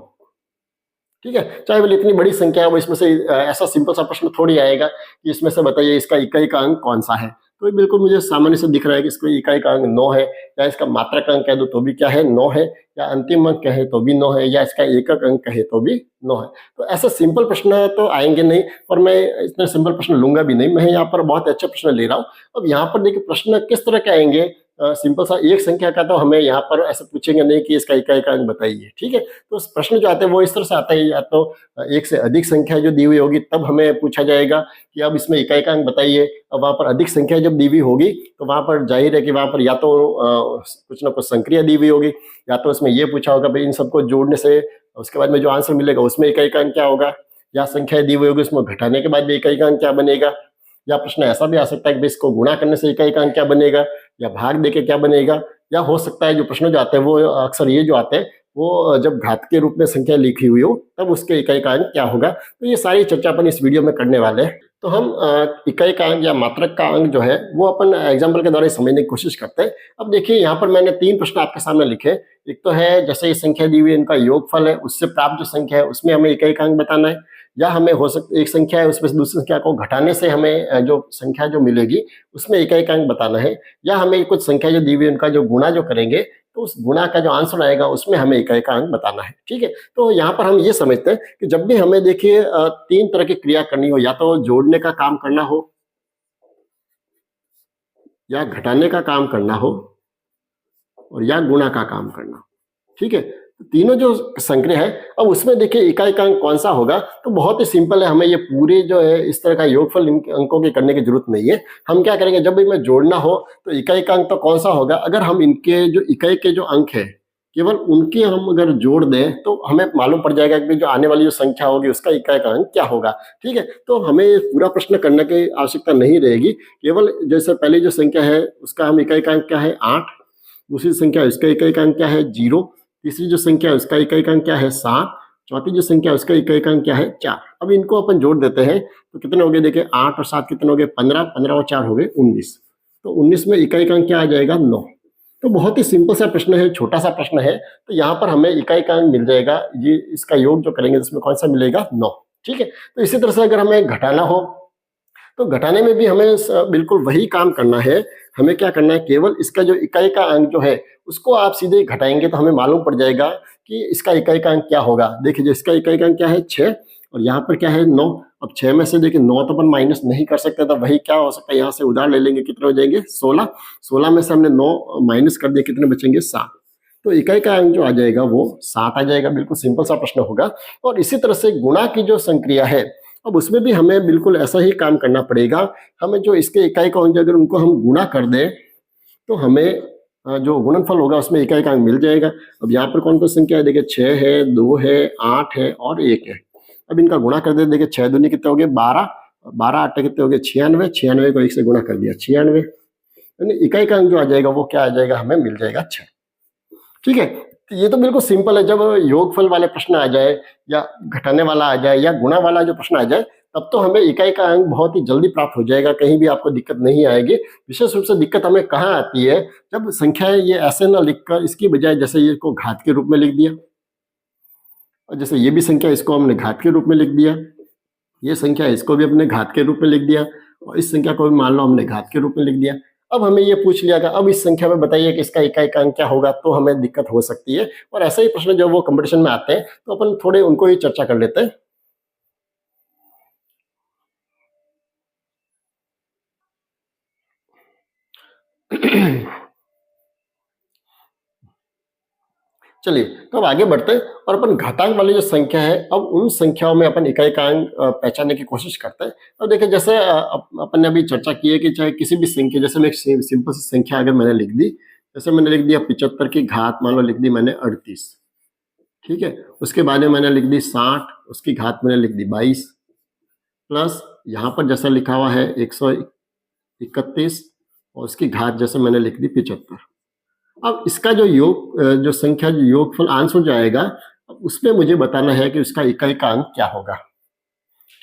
ठीक है, चाहे वो इतनी बड़ी संख्या है, वो इसमें से ऐसा सिंपल सा प्रश्न थोड़ी आएगा कि इसमें से बताइए इसका इकाई का अंक कौन सा है। तो ये बिल्कुल मुझे सामान्य से दिख रहा है कि इसको इकाई का अंक 9 है, या इसका मात्रक अंक कह दो तो भी क्या है 9 है, या अंतिम अंक कहे तो भी 9 है, या इसका एकक अंक कहे तो भी 9 है। तो ऐसा सिंपल प्रश्न तो आएंगे नहीं, और मैं इतने सिंपल प्रश्न लूंगा भी नहीं, मैं यहाँ पर बहुत अच्छे प्रश्न ले रहा हूँ। अब यहाँ पर देखिए प्रश्न किस तरह के आएंगे, सिंपल सा एक संख्या का तो हमें यहाँ पर ऐसे पूछेंगे नहीं कि इसका इकाई का अंक बताइए। ठीक है, तो प्रश्न जो आते हैं वो इस तरह से आता है, या तो एक से अधिक संख्या जो दी हुई होगी तब हमें पूछा जाएगा कि अब इसमें इकाई का अंक बताइए। अब वहां पर अधिक संख्या जब दी हुई होगी तो वहां पर जाहिर है कि वहां पर या तो कुछ ना कुछ संक्रिया दी हुई होगी, या तो उसमें ये पूछा होगा भाई इन सबको जोड़ने से उसके बाद में जो आंसर मिलेगा उसमें इकाई का अंक क्या होगा, या संख्या दी हुई होगी उसमें घटाने के बाद भी इकाई का अंक क्या बनेगा, या प्रश्न ऐसा भी आ सकता है कि इसको गुणा करने से इकाई का अंक क्या बनेगा, या भाग देके क्या बनेगा, या हो सकता है जो प्रश्न जो आते हैं वो अक्सर ये जो आते हैं वो जब घात के रूप में संख्या लिखी हुई हो तब उसके इकाई का अंक क्या होगा। तो ये सारी चर्चा अपन इस वीडियो में करने वाले हैं। तो हम इकाई का अंक या मात्रक का अंक जो है वो अपन एग्जाम्पल के द्वारा समझने की कोशिश करते हैं। अब देखिए यहाँ पर मैंने 3 प्रश्न आपके सामने लिखे। एक तो है जैसे ये संख्या दी हुई है इनका योगफल है, उससे प्राप्त जो संख्या है उसमें हमें इकाई का अंक बताना है, या हमें हो सकता एक संख्या है उसमें से दूसरी संख्या को घटाने से हमें जो संख्या जो मिलेगी उसमें इकाई का अंक बताना है, या हमें कुछ संख्या जो दी हुई है उनका जो गुणा जो करेंगे तो उस गुणा का जो आंसर आएगा उसमें हमें इकाई का अंक बताना है। ठीक है, तो यहाँ पर हम ये समझते हैं कि जब भी हमें देखिए 3 तरह की क्रिया करनी हो, या तो जोड़ने का काम करना हो, या घटाने का काम करना हो, और या गुणा का काम करना हो। ठीक है, तीनों जो संक्रिया है, अब उसमें देखिए इकाइकांक कौन सा होगा, तो बहुत ही सिंपल है, हमें ये पूरे जो है इस तरह का योगफल अंकों की करने की जरूरत नहीं है। हम क्या करेंगे, जब भी मैं जोड़ना हो तो इकाइकांक तो कौन सा होगा, अगर हम इनके जो इकाई के जो अंक है केवल उनके हम अगर जोड़ दें तो हमें मालूम पड़ जाएगा कि जो आने वाली जो संख्या होगी उसका इकाई का अंक क्या होगा। ठीक है, तो हमें पूरा प्रश्न करने की आवश्यकता नहीं रहेगी, केवल जैसे पहली जो संख्या है उसका हम इकाई का अंक क्या है 8, दूसरी संख्या इसका इकाई का अंक क्या है 0, तीसरी जो संख्या है उसका इकाई का अंक क्या है 7, चौथी जो संख्या है उसका इकाई का अंक क्या है 4। अब इनको अपन जोड़ देते हैं तो कितने हो गए, देखिए 8 और 7 कितने हो गए 15, 15 और 4 हो गए 19, तो 19 में इकाई का अंक क्या आ जाएगा 9। तो बहुत ही सिंपल सा प्रश्न है, छोटा सा प्रश्न है, तो यहाँ पर हमें इकाई का अंक मिल जाएगा, ये इसका योग जो करेंगे इसमें कौन सा मिलेगा 9। ठीक है, तो इसी तरह से अगर हमें घटाना हो तो घटाने में भी हमें बिल्कुल वही काम करना है। हमें क्या करना है, केवल इसका जो इकाई का अंक जो है उसको आप सीधे घटाएंगे तो हमें मालूम पड़ जाएगा कि इसका इकाई का अंक क्या होगा। देखिए जो इसका इकाई का अंक क्या है 6 और यहाँ पर क्या है 9। अब 6 में से देखिए 9 तो अपन माइनस नहीं कर सकते, तो वही क्या हो सकता है, यहाँ से उधार ले लेंगे, कितने हो जाएंगे 16, 16 में से हमने 9 माइनस कर दिया, कितने बचेंगे 7, तो इकाई का अंक जो आ जाएगा वो 7 आ जाएगा। बिल्कुल सिंपल सा प्रश्न होगा। और इसी तरह से गुणा की जो संक्रिया है, अब उसमें भी हमें बिल्कुल ऐसा ही काम करना पड़ेगा। हमें जो इसके इकाई का अंक अगर उनको हम गुणा कर दें तो हमें जो गुणनफल होगा उसमें इकाई का अंक मिल जाएगा। अब यहाँ पर कौन कौन संख्या है, देखिए 6 है, 2 है, 8 है और 1 है। अब इनका गुणा कर दे, देखिए 6 दूनी कितने हो गए 12, 12 8 कितने हो गए 96, 96 को 1 से गुणा कर दिया 96, यानी इकाई का अंक जो आ जाएगा वो क्या आ जाएगा, हमें मिल जाएगा 6। ठीक है, तो ये तो बिल्कुल सिंपल है। जब योगफल वाले प्रश्न आ जाए या घटाने वाला आ जाए या गुणा वाला जो प्रश्न आ जाए तब तो हमें इकाई का अंक बहुत ही जल्दी प्राप्त हो जाएगा, कहीं भी आपको दिक्कत नहीं आएगी। विशेष रूप से दिक्कत हमें कहाँ आती है, जब संख्याएं ये ऐसे ना लिखकर इसकी बजाय जैसे ये को घात के रूप में लिख दिया, और जैसे ये भी संख्या इसको हमने घात के रूप में लिख दिया, ये संख्या इसको भी अपने घात के रूप में लिख दिया और इस संख्या को भी मान लो हमने घात के रूप में लिख दिया। अब हमें ये पूछ लिया कि अब इस संख्या में बताइए कि इसका इकाई का अंक क्या होगा, तो हमें दिक्कत हो सकती है। और ऐसे ही प्रश्न जब वो कंपटीशन में आते हैं तो अपन थोड़े उनको ही चर्चा कर लेते हैं। चलिए, तो अब आगे बढ़ते हैं और अपन घातांक वाली जो संख्या है, अब उन संख्याओं में अपन इकाई का अंक पहचानने की कोशिश करते हैं। अब देखिए जैसे अपन ने अभी चर्चा की है कि चाहे किसी भी संख्या, जैसे मैं एक सिंपल सी संख्या अगर मैंने लिख दी, जैसे मैंने लिख दिया 75 की घात मान लो लिख दी मैंने 38, ठीक है, उसके बाद में मैंने लिख दी 60, उसकी घात मैंने लिख दी 22, प्लस यहाँ पर जैसा लिखा हुआ है 131 और उसकी घात जैसे मैंने लिख दी 75। अब इसका जो योग जो संख्या जो योगफल आंसर जो आएगा, अब उसमें मुझे बताना है कि उसका इकाई का अंक क्या होगा।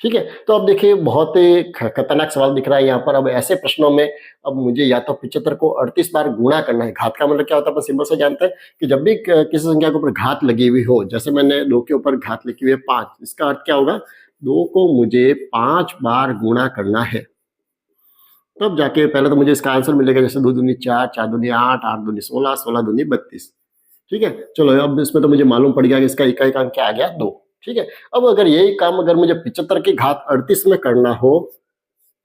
ठीक है, तो अब देखिए बहुत ही खतरनाक सवाल दिख रहा है यहाँ पर। अब ऐसे प्रश्नों में अब मुझे या तो 75 को 38 बार गुणा करना है। घात का मतलब क्या होता है, अपन सिंपल से जानते हैं कि जब भी किसी संख्या के ऊपर घात लगी हुई हो, जैसे मैंने 2 के ऊपर घात लिखी हुई है 5, इसका अर्थ क्या होगा 2 को मुझे 5 बार गुणा करना है, तब जाके पहले तो मुझे इसका आंसर मिलेगा। जैसे 2 दूनी 4, 4 दूनी 8, 8 दूनी 16, 16 दूनी 32। ठीक है, चलो अब इसमें तो मुझे मालूम पड़ गया कि इसका इकाई का अंक क्या आ गया 2। ठीक है, अब अगर यही काम अगर मुझे 75 की घात 38 में करना हो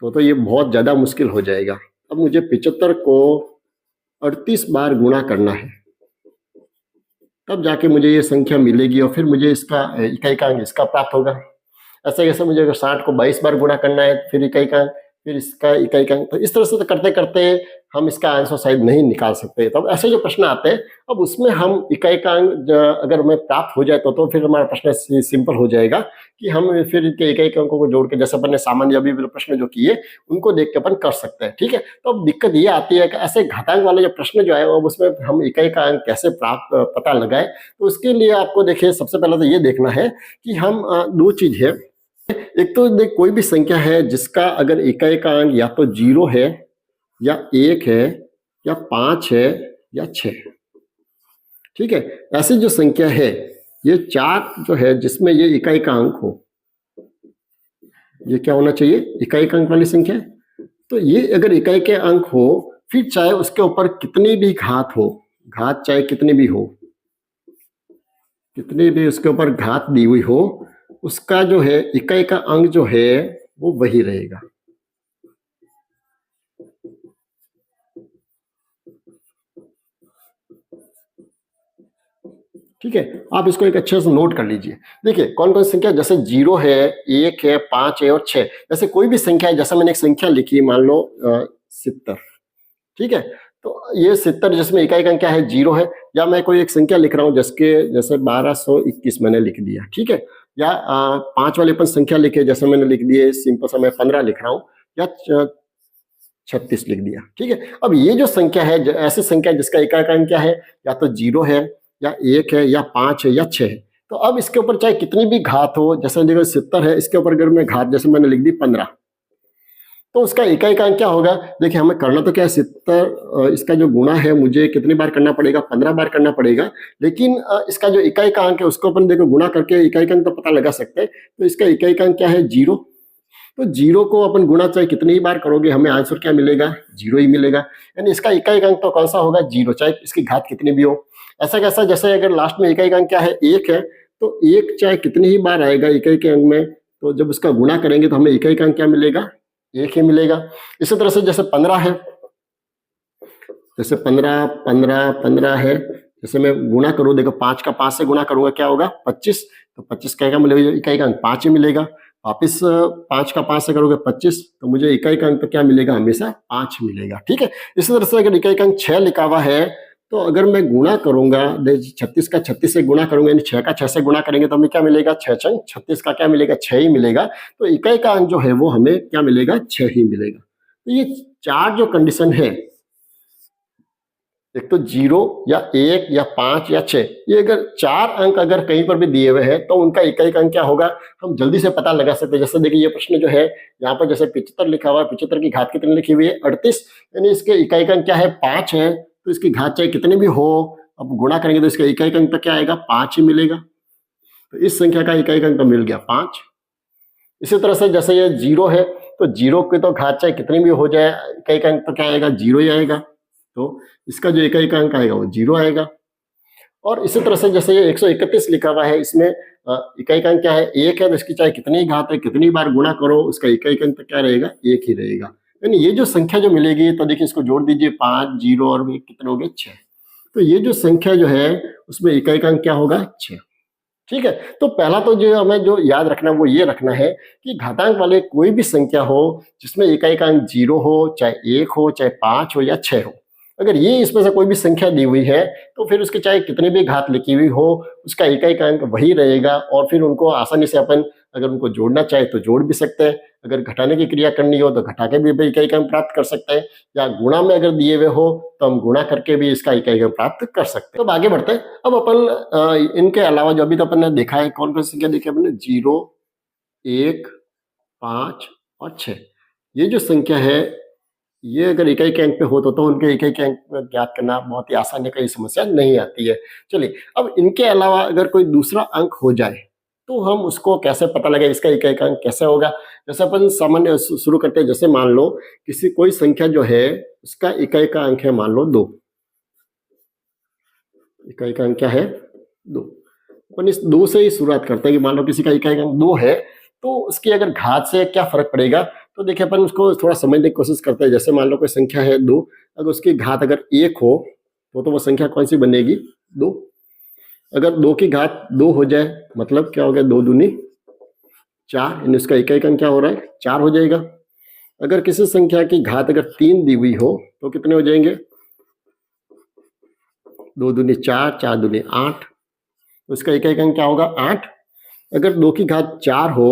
तो ये बहुत ज्यादा मुश्किल हो जाएगा। अब मुझे 75 को 38 बार गुणा करना है, तब जाके मुझे ये संख्या मिलेगी और फिर मुझे इसका इकाई का अंक इसका प्राप्त होगा। ऐसे कैसे मुझे अगर 60 को 22 बार गुणा करना है, फिर इकाई का अंक, फिर इसका इकाई का अंक, तो इस तरह से तो करते करते हम इसका आंसर शायद नहीं निकाल सकते। तो अब ऐसे जो प्रश्न आते हैं, अब उसमें हम इकाई का अंक अगर हमें प्राप्त हो जाए तो फिर हमारा प्रश्न सिंपल हो जाएगा कि हम फिर इनके इकाई के अंकों को जोड़ के, जैसे अपन ने सामान्य अभी प्रश्न जो किए उनको देख के अपन कर सकते हैं। ठीक है, तो अब दिक्कत ये आती है कि ऐसे घातांक वाले जो प्रश्न जो है अब उसमें हम इकाई का अंक कैसे प्राप्त पता लगाए। तो उसके लिए आपको देखिए सबसे पहले तो ये देखना है कि हम दो चीज है। एक तो देख कोई भी संख्या है जिसका अगर इकाई का अंक या तो 0 है या 1 है या 5 है या 6। ठीक है, ऐसी जो संख्या है ये 4 जो है जिसमें ये इकाई का अंक हो, ये क्या होना चाहिए इकाई का अंक वाली संख्या है। तो ये अगर इकाई के अंक हो, फिर चाहे उसके ऊपर कितनी भी घात हो, घात चाहे कितनी भी हो, कितनी भी उसके ऊपर घात दी हुई हो, उसका जो है इकाई का अंक जो है वो वही रहेगा। ठीक है, आप इसको एक अच्छे से नोट कर लीजिए। देखिए कौन कौन सी संख्या, जैसे 0 है, 1 है, 5 है और 6, जैसे कोई भी संख्या है, जैसा मैंने एक संख्या लिखी मान लो 70, ठीक है, तो ये 70 जिसमें इकाई का क्या है 0 है, या मैं कोई एक संख्या लिख रहा हूँ जिसके जैसे 1221 मैंने लिख दिया, ठीक है, या 5 वाले पर संख्या लिखे जैसे मैंने लिख दिए, सिंपल सा मैं 15 लिख रहा हूँ, या 36 लिख दिया, ठीक है। अब ये जो संख्या है, ऐसी संख्या जिसका इकाई का क्या है, या तो 0 है, या 1 है, या 5 है, या 6 है। तो अब इसके ऊपर चाहे कितनी भी घात हो, जैसे देखो 70 है, इसके ऊपर अगर मैं घात जैसे मैंने लिख दी 15, तो उसका इकाई का क्या होगा। देखिए हमें करना तो क्या है, 70 इसका जो गुणा है मुझे कितनी बार करना पड़ेगा, 15 बार करना पड़ेगा, लेकिन इसका जो इकाई का अंक है उसको अपन देखो गुणा करके इकाई का अंक तो पता लगा सकते हैं। तो इसका इकाई का अंक क्या है 0, तो 0 को अपन गुणा चाहे कितनी ही बार करोगे हमें आंसर क्या मिलेगा, 0 ही मिलेगा। यानी इसका इकाई का अंक तो कौन सा होगा, 0, चाहे इसकी घात कितनी भी हो। ऐसा कैसा, जैसे अगर लास्ट में इकाई का अंक क्या है 1 है, तो 1 चाहे कितनी ही बार आएगा इकाई के अंक में, तो जब उसका गुणा करेंगे तो हमें इकाई का अंक क्या मिलेगा, 1 ही मिलेगा। इसी तरह से जैसे 15 है, जैसे 15 15 15 है, जैसे मैं गुणा करूँ, देखो 5 का 5 से गुणा करूंगा क्या होगा 25, तो 25 क्या मिलेगा, इकाई का अंक 5 ही मिलेगा। वापिस 5 का 5 से करोगे 25, तो मुझे इकाई का अंक तो क्या मिलेगा, हमेशा 5 मिलेगा, ठीक है। इसी तरह से अगर इकाई का अंक 6 लिखा हुआ है, तो अगर मैं गुणा करूंगा 36 का 36 से गुणा करूंगा, यानी 6 का 6 से गुणा करेंगे तो हमें क्या मिलेगा, 6 छंग 36 का क्या मिलेगा, 6 ही मिलेगा। तो इकाई का अंक जो है वो हमें क्या मिलेगा, 6 ही मिलेगा। तो ये 4 जो कंडीशन है, एक तो 0 या 1 या 5 या 6, ये अगर 4 अंक अगर कहीं पर भी दिए हुए हैं तो उनका इकाई का अंक क्या होगा, हम जल्दी से पता लगा सकते हैं। जैसे देखिए ये प्रश्न जो है यहाँ पर जैसे 75 लिखा हुआ है, 75 की घात कितनी लिखी हुई है 38, यानी इसके इकाई का अंक क्या है 5 है, तो इसकी घात चाहे कितनी भी हो, अब गुणा करेंगे तो इसका इकाई का अंक तो क्या आएगा, 5 ही मिलेगा। तो इस संख्या का इकाई का अंक तो मिल गया 5। इसी तरह से जैसे ये 0 है, तो 0 की तो घात चाहे कितनी भी हो जाए, इकाई का अंक तो क्या आएगा, 0 ही आएगा, तो इसका जो इकाई का अंक आएगा वो 0 आएगा। और इसी तरह से जैसे ये 131 लिखा हुआ है, इसमें इकाई का अंक क्या है 1 है, तो इसकी चाहे कितनी घात है, कितनी बार गुणा करो, उसका इकाई का अंक तो क्या रहेगा, 1 ही रहेगा। यानी ये जो संख्या जो मिलेगी, तो देखिए इसको जोड़ दीजिए, 5 0 और कितने हो गए 6, तो ये जो संख्या जो है उसमें इकाई का अंक क्या होगा 6, ठीक है। तो पहला तो जो हमें जो याद रखना वो ये रखना है कि घातांक वाले कोई भी संख्या हो जिसमें इकाई का अंक 0 हो, चाहे 1 हो, चाहे 5 हो या 6 हो, अगर ये इसमें से कोई भी संख्या दी हुई है, तो फिर उसके चाहे कितनी भी घात लिखी हुई हो, उसका इकाई का अंक वही रहेगा। और फिर उनको आसानी से अपन अगर उनको जोड़ना चाहे तो जोड़ भी सकते हैं, अगर घटाने की क्रिया करनी हो तो घटा के भी इकाई का अंक प्राप्त कर सकते हैं, या गुणा में अगर दिए हुए हो तो हम गुणा करके भी इसका इकाई का अंक प्राप्त कर सकते हैं। तो अब आगे बढ़ते हैं। अब अपन इनके अलावा जो अभी तो अपन ने देखा है, कौन कौन सी संख्या देखी अपने, 0 1 5 और 6, ये जो संख्या है ये अगर इकाई के अंक पे हो तो उनके इकाई के अंक ज्ञात करना बहुत ही आसान है, कोई समस्या नहीं आती है। चलिए अब इनके अलावा अगर कोई दूसरा अंक हो जाए तो हम उसको कैसे पता लगे, इसका इकाई का अंक कैसे होगा। जैसे अपन सामान्य शुरू करते हैं, जैसे मान लो किसी कोई संख्या जो है उसका इकाई का अंक है मान लो 2, इकाई का अंक क्या है 2, अपन इस 2 से ही शुरुआत करते हैं कि मान लो किसी का इकाई का अंक 2 है, तो उसकी अगर घात से क्या फर्क पड़ेगा। तो देखिए अपन उसको थोड़ा समझने की कोशिश करते हैं। जैसे मान लो कोई संख्या है 2, अगर उसकी घात अगर 1 हो तो वो संख्या कौन सी बनेगी, 2। अगर 2 की घात 2 हो जाए मतलब क्या हो गया, 2 दूनी 4, यानी उसका इकाई का अंक क्या हो रहा है 4 हो जाएगा। अगर किसी संख्या की घात अगर 3 दी हुई हो तो कितने हो जाएंगे, 2 दूनी 4, 4 दूनी 8, उसका इकाई का अंक क्या होगा 8। अगर 2 की घात 4 हो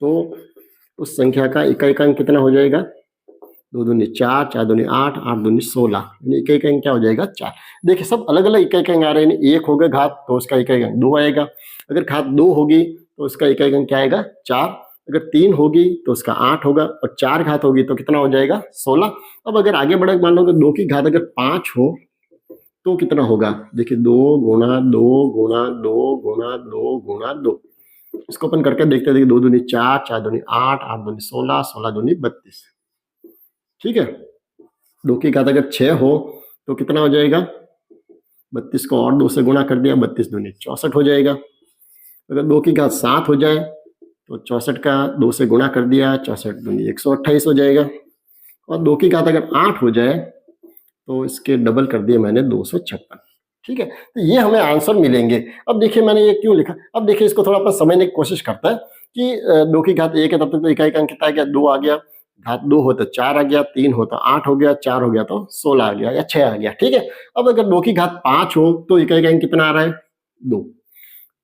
तो उस संख्या का इकाई का अंक कितना हो जाएगा, 2 दूनी 4, 4 दूनी 8, 8 दूनी 16, यानी इकाई का अंक क्या हो जाएगा 4। देखिए सब अलग अलग इकाई का अंक आ रहे हैं, 1 होगा घात तो उसका इकाई का अंक 2 आएगा, अगर घात 2 होगी तो उसका इकाई का अंक क्या आएगा 4, अगर 3 होगी तो उसका 8 होगा, और 4 घात होगी तो कितना हो जाएगा 16। अब अगर आगे बढ़े, मान लो 2 की घात अगर 5 हो तो कितना होगा, देखिए 2 गुणा 2 गुणा 2 गुणा 2 गुणा 2, इसको अपन करके देखते हैं। 2 दूनी 4, 4 दूनी 8, 8 दूनी 16, 16 दूनी 32, ठीक है। 2 की घात अगर 6 हो तो कितना हो जाएगा, 32 को और 2 से गुणा कर दिया, 32 दूनी 64 हो जाएगा। अगर 2 की घात 7 हो जाए तो 64 का 2 से गुणा कर दिया, 64 दूनी 128 हो जाएगा। और 2 की घात अगर 8 हो जाए तो इसके डबल कर दिए मैंने, 256। ठीक है, तो ये हमें आंसर मिलेंगे। अब देखिए मैंने ये क्यों लिखा, अब देखिए इसको थोड़ा अपन समझने की कोशिश करते हैं कि 2 की घात 1 है, तब तक तो इकाई का अंक कितना आ गया, 2 आ गया, घात 2 हो तो 4 आ गया, 3 हो तो 8 हो गया, 4 हो गया तो 16 आ गया या 6 आ गया, ठीक है। अब अगर 2 की घात 5 हो तो इकाई का अंक कितना आ रहा है, 2।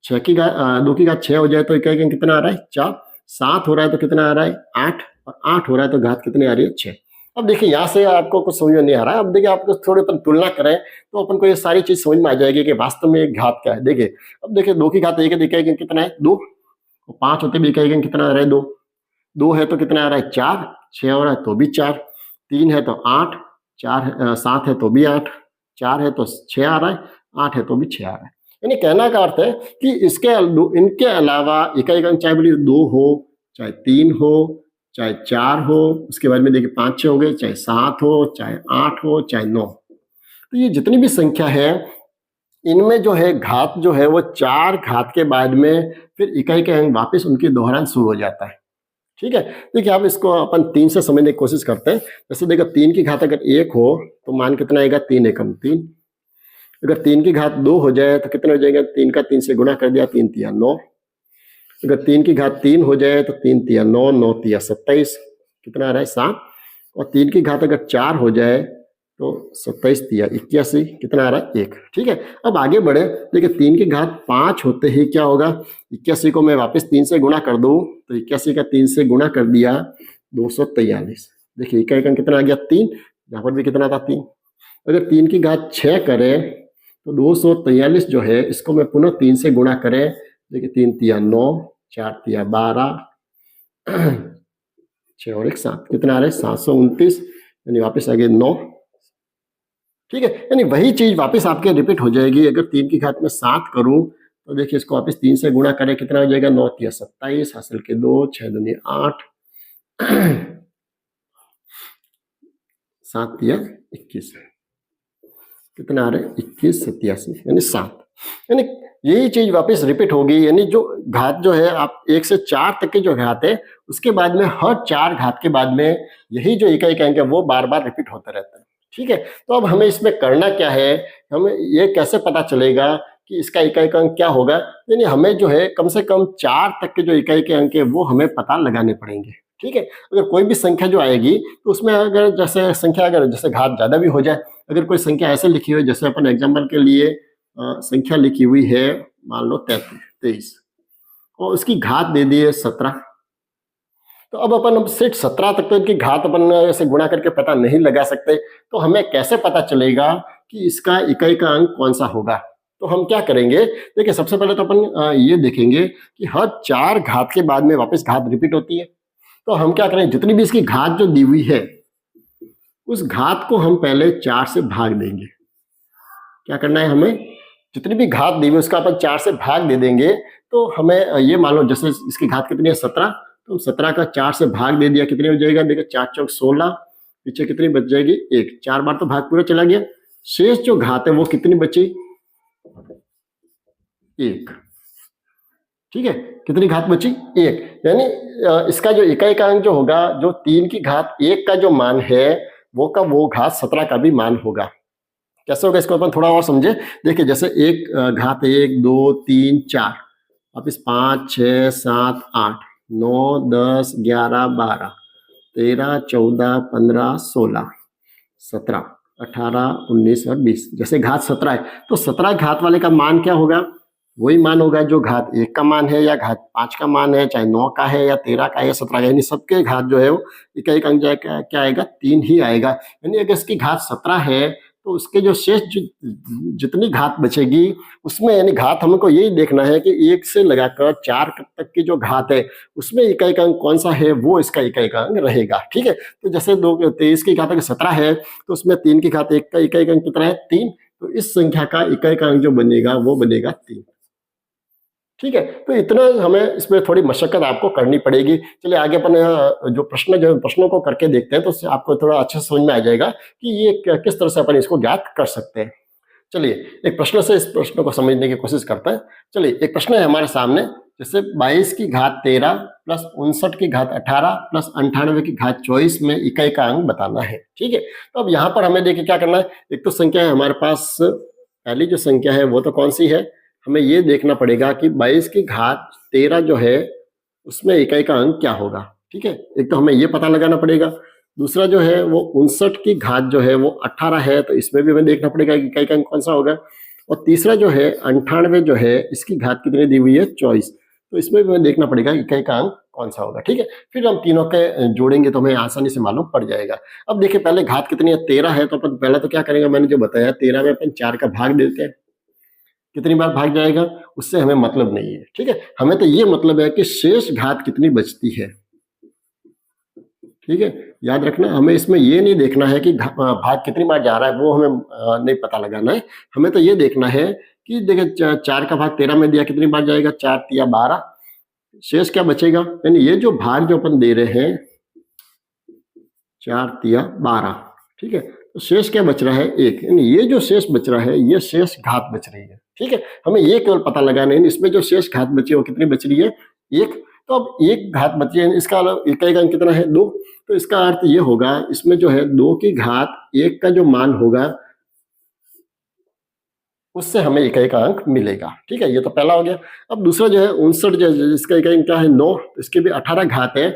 2 की घात 6 हो जाए तो इकाई का अंक कितना आ रहा है, 4। 7 हो रहा है तो कितना आ रहा है, 8, और 8 हो रहा है तो घात कितनी आ रही है, 6। अब देखिए यहाँ से आपको कुछ समझ में नहीं आ रहा है। अब देखिए आपको थोड़ी अपन तुलना करें तो अपन को ये सारी चीज समझ में आ जाएगी कि वास्तव में एक घात क्या है। देखिए अब देखिए 2 की घात 1 है तो इकाई का अंक कितना है, 2, और 5 होते भी इकाई का अंक कितना आ रहा है, 2। 2 है तो कितना आ रहा है, 4। 6 हो रहा है तो भी 4। 3 है तो 8। 7 है तो भी 8। 4 है तो 6 आ रहा है। 8 है तो भी 6 आ रहा है। यानी कहना का अर्थ है कि इनके अलावा इकाई का अंक चाहे बोलिए 2 हो, चाहे 3 हो, चाहे 4 हो, उसके बाद में देखिए 5 6 हो गए, चाहे 7 हो, चाहे 8 हो, चाहे 9, तो ये जितनी भी संख्या है इनमें जो है घात जो है वो 4 घात के बाद में फिर इकाई का अंक वापस उनकी दोहरान शुरू हो जाता है, ठीक है। देखिए अब इसको अपन 3 से समझने की कोशिश करते हैं। जैसे देखो 3 की घात अगर 1 हो तो मान कितना आएगा, 3 एकम 3। अगर 3 की घात 2 हो जाए तो कितना हो जाएगा, 3 का 3 से गुणा कर दिया, 3 तिया 9। अगर 3 की घात 3 हो जाए तो 3 तिया 9, 9 तिया 27, कितना आ रहा है, 7। और 3 की घात अगर 4 हो जाए तो 27 तिया 81, कितना आ रहा है, 1, ठीक है। अब आगे बढ़े, देखिए 3 की घात 5 होते ही क्या होगा, 81 को मैं वापस 3 से गुणा कर दूं तो 81 का 3 से गुणा कर दिया, 243। देखिए इकाई का कितना आ गया, 3, यहाँ पर भी कितना था, 3। अगर 3 की घात 6 करें तो 243 जो है इसको मैं पुनः 3 से गुणा करें, देखिए 3 तिया 9, 4 तिया 12, 6 और 1 7, कितना आ रहा है, 729, यानी वापस आ गए 9, ठीक है। यानी वही चीज वापस आपके रिपीट हो जाएगी। अगर 3 की घात में 7 करूं तो देखिए इसको वापस 3 से गुणा करें, कितना हो जाएगा, 9 तिया 27, हासिल के 2, 6 दूनी 8, 7 तिया 21, कितना आ रहा है, 21 87, यानी 7। यानी यही चीज वापस रिपीट होगी। यानी जो घात जो है आप 1 से 4 तक के जो घात है उसके बाद में हर 4 घात के बाद में यही जो इकाई का अंक है वो बार बार रिपीट होता रहता है, ठीक है। तो अब हमें इसमें करना क्या है, हमें ये कैसे पता चलेगा कि इसका इकाई का अंक क्या होगा। यानी हमें जो है कम से कम 4 तक के जो इकाई के अंक है वो हमें पता लगाने पड़ेंगे, ठीक है। अगर कोई भी संख्या जो आएगी तो उसमें अगर जैसे संख्या अगर जैसे घात ज्यादा भी हो जाए, अगर कोई संख्या ऐसे लिखी हुई जैसे अपन एग्जाम्पल के लिए संख्या लिखी हुई है मान लो 23 और उसकी घात दे दी है 17, तो अब अपन सिर्फ 17 तक तो इनकी घात अपन ऐसे गुणा करके पता नहीं लगा सकते। तो हमें कैसे पता चलेगा कि इसका इकाई का अंक कौन सा होगा। तो हम क्या करेंगे, देखिए सबसे पहले तो अपन ये देखेंगे कि हर 4 घात के बाद में वापस घात रिपीट होती है। तो हम क्या करें, जितनी भी इसकी घात जो दी हुई है उस घात को हम पहले 4 से भाग देंगे। क्या करना है, हमें जितनी भी घात दी हुई उसका अपन 4 से भाग दे देंगे। तो हमें ये मान लो जैसे इसकी घात कितनी है, 17, तो 17 का 4 से भाग दे दिया, कितने हो जाएगा, देखो 4 चौक 16, पीछे कितनी बच जाएगी, 1, 4 बार तो भाग पूरा चला गया। शेष जो घात है वो कितनी बची, 1, ठीक है। कितनी घात बची, 1। यानी इसका जो इकाई का अंक जो होगा, जो 3 की घात 1 का जो मान है वो का वो घात 17 का भी मान होगा। कैसे होगा इसको अपन थोड़ा और समझे। देखिए जैसे एक घात 1 2 3 4, वापिस 5 6 7 8 9 10 11 12 13 14 15 16 17 18 19 और 20, जैसे घात 17 है तो 17 घात वाले का मान क्या होगा, वही मान होगा जो घात 1 का मान है या घात 5 का मान है, चाहे 9 का है या 13 का है या 17 का, यानी सबके घात जो है वो इकाई का अंक क्या आएगा, 3 ही आएगा। यानी अगर इसकी घात 17 है तो उसके जो शेष जितनी घात बचेगी उसमें, यानी घात हमको यही देखना है कि 1 से लगाकर 4 तक की जो घात है उसमें इकाई का अंक कौन सा है वो इसका इकाई का अंक रहेगा, ठीक है। तो जैसे 23 की घात अगर 17 है तो उसमें 3 की घात 1 का इकाई का अंक कितना है, 3, तो इस संख्या का इकाई का अंक जो बनेगा वो बनेगा 3, ठीक है। तो इतना हमें इसमें थोड़ी मशक्कत आपको करनी पड़ेगी। चलिए आगे अपन जो प्रश्नों को करके देखते हैं तो उससे आपको थोड़ा अच्छे से समझ में आ जाएगा कि ये किस तरह से अपन इसको ज्ञात कर सकते हैं। चलिए एक प्रश्न से इस प्रश्न को समझने की कोशिश करते हैं। चलिए एक प्रश्न है हमारे सामने, जैसे 22 की घात 13 प्लस 59 की घात 18 प्लस 98 की घात 24 में इकाई का अंक बताना है, ठीक है। तो अब यहाँ पर हमें देखिए क्या करना है, एक तो संख्या है हमारे पास पहली जो संख्या है वो तो कौन सी है, हमें ये देखना पड़ेगा कि 22 की घात 13 जो है उसमें इकाई का अंक क्या होगा। ठीक है, एक तो हमें ये पता लगाना पड़ेगा। दूसरा जो है वो 59 की घात जो है वो 18 है, तो इसमें भी हमें देखना पड़ेगा कि इकाई का अंक कौन सा होगा। और तीसरा जो है 98 जो है इसकी घात कितनी दी हुई है 24, तो इसमें भी हमें देखना पड़ेगा इकाई का अंक कौन सा होगा। ठीक है, फिर हम तीनों के जोड़ेंगे तो हमें आसानी से मालूम पड़ जाएगा। अब देखिए पहले घात कितनी है, 13 है, तो अपन पहले तो क्या करेंगे, मैंने जो बताया 13 में अपन 4 का भाग देते हैं। कितनी बार भाग जाएगा उससे हमें मतलब नहीं है। ठीक है, हमें तो ये मतलब है कि शेष घात कितनी बचती है। ठीक है, याद रखना, हमें इसमें ये नहीं देखना है कि भाग कितनी बार जा रहा है, वो हमें नहीं पता लगाना है। हमें तो ये देखना है कि देखिए 4 का भाग 13 में दिया, कितनी बार जाएगा, 4 तिया 12, शेष क्या बचेगा, यानी ये जो भाग जो अपन दे रहे हैं 4 तिया 12, ठीक है, तो शेष क्या बच रहा है 1, यानी ये जो शेष बच रहा है ये शेष घात बच रही है। ठीक है, हमें ये केवल पता लगाना है इसमें जो शेष घात बची है वो कितनी बच रही है 1। तो अब 1 घात बची है, इसका इकाई का अंक कितना है 2, तो इसका अर्थ ये होगा इसमें जो है 2 की घात 1 का जो मान होगा उससे हमें इकाई का अंक मिलेगा। ठीक है, ये तो पहला हो गया। अब दूसरा जो है 59 जो है इसका इकाई अंक क्या है 9, तो इसके भी 18 घात है,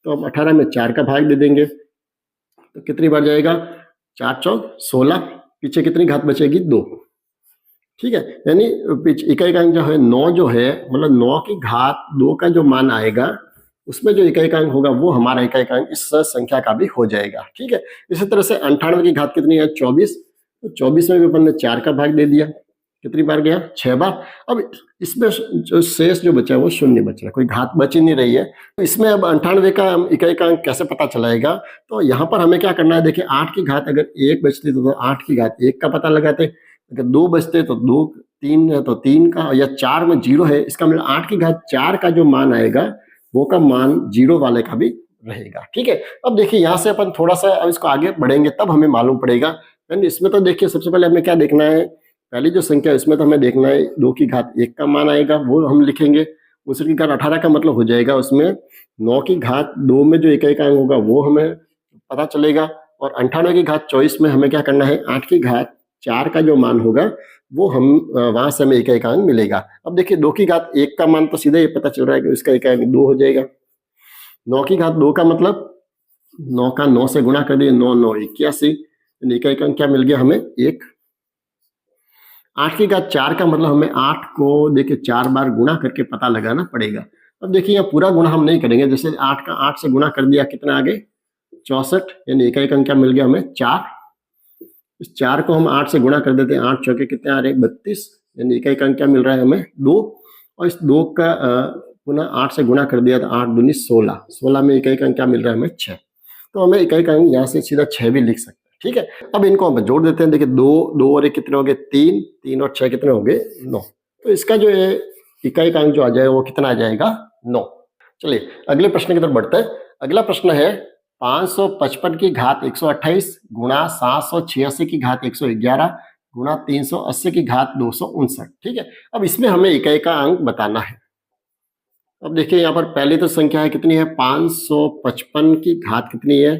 तो हम 18 में 4 का भाग दे देंगे, तो कितनी बार जाएगा 4 चौक 16, पीछे कितनी घात बचेगी 2। ठीक है, यानी इकाई का अंक जो है 9 जो है, मतलब 9 की घात 2 का जो मान आएगा उसमें जो इकाई का अंक होगा वो हमारा इकाई का अंक इस संख्या का भी हो जाएगा। ठीक है, इसी तरह से 98 की घात कितनी है 24, तो 24 में भी अपन ने 4 का भाग दे दिया, कितनी बार गया 6 बार। अब इसमें जो शेष जो बचा है वो शून्य बच रहा है, कोई घात बच ही नहीं रही है। तो इसमें अब 98 का इकाई का अंक कैसे पता चलाएगा, तो यहाँ पर हमें क्या करना है, देखिए 8 की घात अगर 1 बचती तो 8 की घात 1 का पता लगाते, अगर 2 बचते तो 2, 3 है तो 3 का, या 4 में 0 है, इसका मतलब 8 की घात 4 का जो मान आएगा वो का मान 0 वाले का भी रहेगा। ठीक है, अब देखिए यहाँ से अपन थोड़ा सा अब इसको आगे बढ़ेंगे तब हमें मालूम पड़ेगा। इसमें तो देखिए सबसे पहले हमें क्या देखना है, पहली जो संख्या इसमें तो हमें देखना है 2 की घात 1 का मान आएगा वो हम लिखेंगे, दूसरी की घात 18 का मतलब हो जाएगा उसमें 9 की घात 2 में जो इकाई का अंक होगा वो हमें पता चलेगा, और 98 की घात 24 में हमें क्या करना है 8 की घात 4 का जो मान होगा वो हम वहां से हमें इकाई का अंक मिलेगा। अब देखिए 2 की घात 1 का मान तो सीधा ये पता चल रहा है कि उसका इकाई अंक 2 हो जाएगा। 9 की घात 2 का मतलब 9 का 9 से गुणा कर दिए, 9 9 81, इकाई का अंक क्या मिल गया हमें 1। 8 की घात 4 का मतलब हमें 8 को देखिए 4 बार गुणा करके पता लगाना पड़ेगा। अब देखिए यहाँ पूरा गुणा हम नहीं करेंगे, जैसे 8 का 8 से गुणा कर दिया, कितना आगे 64, यानी इकाई का अंक क्या मिल गया हमें 4। इस 4 को हम 8 से गुणा कर देते हैं, 8 चौके कितने आ रहे 32, यानी इकाई का अंक क्या मिल रहा है हमें 2, और इस 2 का पुनः 8 से गुणा कर दिया तो 8 दूनी 16, 16 में इकाई का अंक क्या मिल रहा है हमें 6, तो हमें इकाई का अंक यहाँ से सीधा 6 भी लिख सकते हैं। ठीक है, अब इनको हम जोड़ देते हैं, देखिए 2 2 और 1 कितने हो गए 3, 3 और 6 कितने हो गए 9, तो इसका जो है इकाई का अंक जो आ जाएगा वो कितना आ जाएगा 9। चलिए अगले प्रश्न की तरफ बढ़ते हैं। अगला प्रश्न है 555 की घात 128 गुणा 786 की घात 111 गुणा 380 की घात 259। ठीक है, अब इसमें हमें इकाई का अंक बताना है। अब देखिए यहाँ पर पहली तो संख्या है कितनी है 555 की घात कितनी है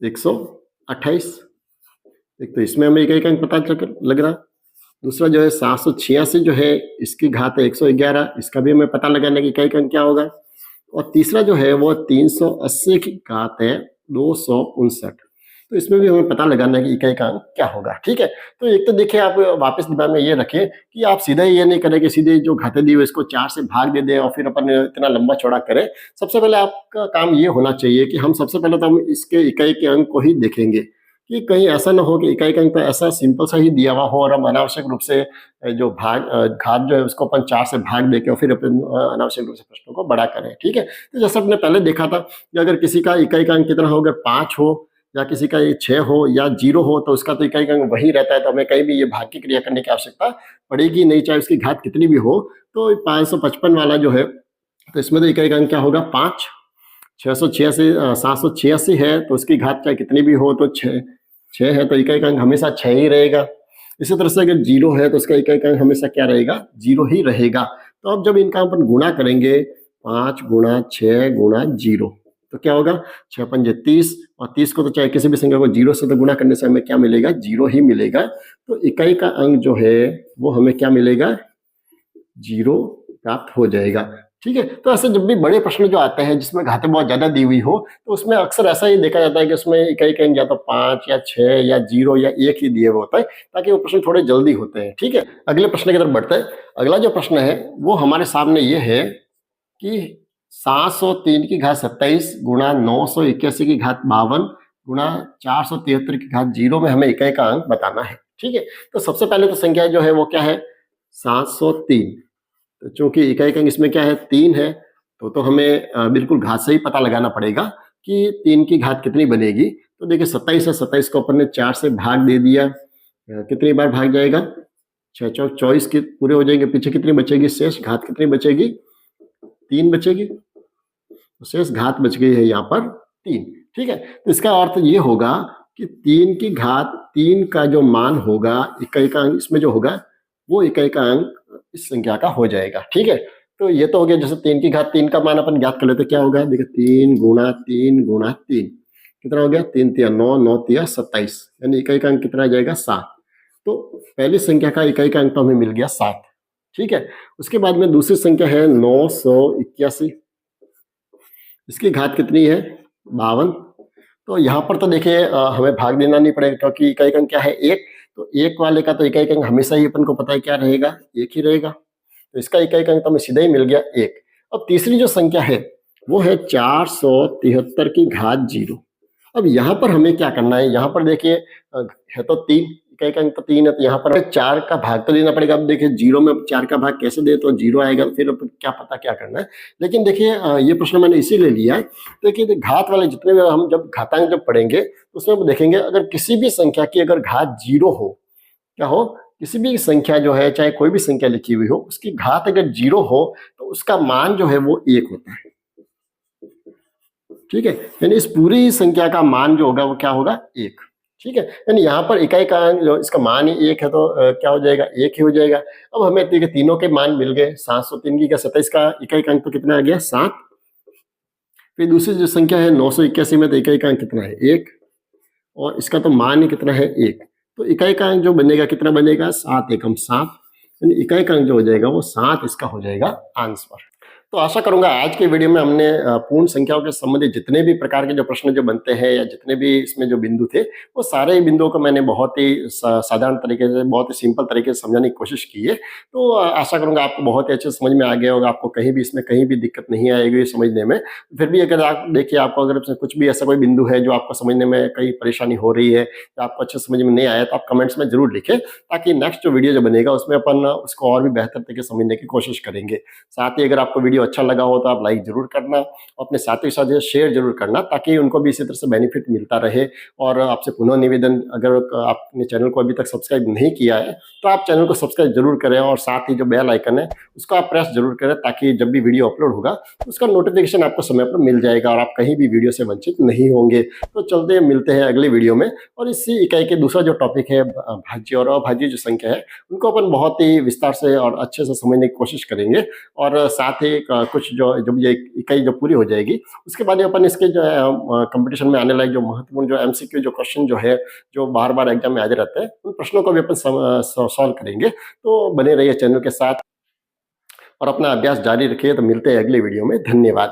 128, एक तो इसमें हमें इकाई का अंक पता लग रहा। दूसरा जो है 786 जो है इसकी घात है 111, इसका भी हमें पता लगाना कि इकाई का अंक क्या होगा। और तीसरा जो है वो 380 की घात है 259, तो इसमें भी हमें पता लगाना है कि इकाई का अंक क्या होगा। ठीक है, तो एक तो देखिए आप वापस दिमाग में ये रखें कि आप सीधा ये नहीं करें कि सीधे जो घाते दी हुई इसको 4 से भाग दे दें और फिर अपन इतना लंबा चौड़ा करें। सबसे पहले आपका काम ये होना चाहिए कि हम सबसे पहले तो हम इसके इकाई के अंक को ही देखेंगे कि कहीं ऐसा ना हो कि इकाई का अंक तो ऐसा सिंपल सा ही दिया हुआ हो और हम अनावश्यक रूप से जो घात जो है उसको अपन 4 से भाग दे के और फिर अपन अनावश्यक रूप से प्रश्नों को बड़ा करें। ठीक है, तो जैसा आपने पहले देखा था कि अगर किसी का इकाई का अंक कितना हो, अगर 5 हो या किसी का 6 हो या 0 हो तो उसका तो इकाई का अंक वही रहता है, तो हमें कहीं भी ये भाग की क्रिया करने की आवश्यकता पड़ेगी नहीं, चाहे उसकी घात कितनी भी हो। तो 555 वाला जो है तो इसमें तो इकाई का अंक क्या होगा 5, 686 786 है तो उसकी घात चाहे कितनी भी हो तो 6 है तो इकाई का अंक हमेशा 6 ही रहेगा। इसी तरह से अगर 0 है तो उसका इकाई का अंक हमेशा क्या रहेगा 0 ही रहेगा। तो अब जब इनका अपन गुणा करेंगे 5 गुणा 6 गुणा 0, तो क्या होगा 6 पंजे 30 और 30 को तो चाहे किसी भी संख्या को 0 से तो गुणा करने से हमें क्या मिलेगा 0 ही मिलेगा। तो इकाई का अंक जो है वो हमें क्या मिलेगा 0 प्राप्त हो जाएगा। ठीक है, तो ऐसे जब भी बड़े प्रश्न जो आते हैं जिसमें घातें बहुत ज्यादा दी हुई हो तो उसमें अक्सर ऐसा ही देखा जाता है कि उसमें इकाई का अंक या तो 5 या 6 या 0 या 1 ही दिए हुए होता है ताकि वो प्रश्न थोड़े जल्दी होते हैं। ठीक है, अगले प्रश्न की तरफ बढ़ते हैं। अगला जो प्रश्न है वो हमारे सामने ये है कि 703 की घात 27 गुणा 981 की घात 52 गुणा 473 की घात 0 में हमें इकाई का अंक बताना है। ठीक है, तो सबसे पहले तो संख्या जो है वो क्या है 703। तो चूंकि इकाई का अंक इसमें क्या है 3 है तो हमें बिल्कुल घात से ही पता लगाना पड़ेगा कि 3 की घात कितनी बनेगी। तो देखिए 27 है, 27 को अपन ने 4 से भाग दे दिया, कितनी बार भाग जाएगा 6 चौक 24 के पूरे हो जाएंगे, पीछे कितनी बचेगी शेष घात कितनी बचेगी 3 बचेगी, तो शेष घात बच गई है यहाँ पर 3। ठीक है, तो इसका अर्थ ये होगा कि 3 की घात 3 का जो मान होगा इकाई का अंक इसमें जो होगा वो इकाई का अंक इस संख्या का हो जाएगा। ठीक है, तो ये तो हो गया जैसे 3 की घात 3 का मान अपन ज्ञात कर लेते क्या होगा, देखिए 3 गुणा 3 गुणा 3 कितना हो गया 3 तिया 9 9 तिया 27, यानी इकाई का अंक कितना आ जाएगा 7। तो पहली संख्या का इकाई का अंक तो हमें मिल गया 7। ठीक है, उसके बाद में दूसरी संख्या है 981, इसकी घात कितनी है 52। तो यहाँ पर तो देखिए हमें भाग देना नहीं पड़ेगा क्योंकि इकाई का अंक क्या है 1। तो 1 वाले का तो इकाई का अंक हमेशा ही अपन को पता है क्या रहेगा 1 ही रहेगा, तो इसका इकाई का अंक तो हमें सीधा ही मिल गया 1। अब तीसरी जो संख्या है वो है 473 की घात 0। अब यहाँ पर हमें क्या करना है, यहाँ पर देखिए है तो 3, इकाई का अंक तो 3 है, तो यहाँ पर 4 का भाग तो देना पड़ेगा। अब देखिए 0 में 4 का भाग कैसे दे, तो 0 आएगा, फिर क्या पता क्या करना है। लेकिन देखिए ये प्रश्न मैंने इसीलिए लिया है, देखिए घात वाले जितने भी हम जब घातांक जब पढ़ेंगे तो उसमें हम देखेंगे अगर किसी भी संख्या की अगर घात 0 हो, क्या हो, किसी भी संख्या जो है चाहे कोई भी संख्या लिखी हुई हो उसकी घात अगर 0 हो तो उसका मान जो है वो 1 होता है। ठीक है, यानी इस पूरी संख्या का मान जो होगा वो क्या होगा 1। ठीक है, यानी यहाँ पर इकाई का अंक जो इसका मान ही 1 है तो क्या हो जाएगा 1 ही हो जाएगा। अब हमें देखिए तीनों के मान मिल गए, 703 की 27 का इकाई का अंक तो कितना आ गया 7। फिर दूसरी जो संख्या है 981 में तो इकाई का अंक कितना है 1 और इसका तो मान ही कितना है 1। तो इकाई का अंक जो बनेगा कितना बनेगा 7 एकम 7, यानी इकाई का अंक जो हो जाएगा वो 7 इसका हो जाएगा आंसर। तो आशा करूंगा आज के वीडियो में हमने पूर्ण संख्याओं के संबंधित जितने भी प्रकार के जो प्रश्न जो बनते हैं या जितने भी इसमें जो बिंदु थे वो सारे ही बिंदुओं को मैंने बहुत ही साधारण तरीके से बहुत ही सिंपल तरीके से समझाने की कोशिश की है। तो आशा करूंगा आपको बहुत ही अच्छे समझ में आ गया होगा, आपको कहीं भी इसमें कहीं भी दिक्कत नहीं आएगी समझने में। फिर भी अगर आप देखिए आपको अगर कुछ भी ऐसा कोई बिंदु है जो आपको समझने में कहीं परेशानी हो रही है या आपको अच्छे समझ में नहीं आया तो आप कमेंट्स में जरूर लिखें, ताकि नेक्स्ट जो वीडियो जो बनेगा उसमें अपन उसको और भी बेहतर तरीके से समझने की कोशिश करेंगे। साथ ही अगर आपको वीडियो अच्छा लगा हो तो आप लाइक जरूर करना, अपने साथियों के साथ शेयर जरूर करना ताकि उनको भी इसी तरह से बेनिफिट मिलता रहे। और आपसे पुनः निवेदन, अगर आपने चैनल को अभी तक सब्सक्राइब नहीं किया है तो आप चैनल को सब्सक्राइब जरूर करें और साथ ही जो बेल आइकन है उसको आप प्रेस जरूर करें ताकि जब भी वीडियो अपलोड होगा तो उसका नोटिफिकेशन आपको समय पर मिल जाएगा और आप कहीं भी वीडियो से वंचित नहीं होंगे। तो चलते मिलते हैं अगले वीडियो में और इसी इकाई के दूसरा जो टॉपिक है भाज्य और अभाज्य जो संख्या है उनको अपन बहुत ही विस्तार से और अच्छे से समझने की कोशिश करेंगे। और साथ ही कुछ जो जब ये इकाई जो पूरी हो जाएगी उसके बाद अपन इसके जो है कंपटीशन में आने लायक जो महत्वपूर्ण जो एमसीक्यू जो क्वेश्चन जो है जो बार बार एग्जाम में आते रहते हैं उन प्रश्नों को भी अपन सॉल्व करेंगे। तो बने रहिए चैनल के साथ और अपना अभ्यास जारी रखिए। तो मिलते हैं अगले वीडियो में, धन्यवाद।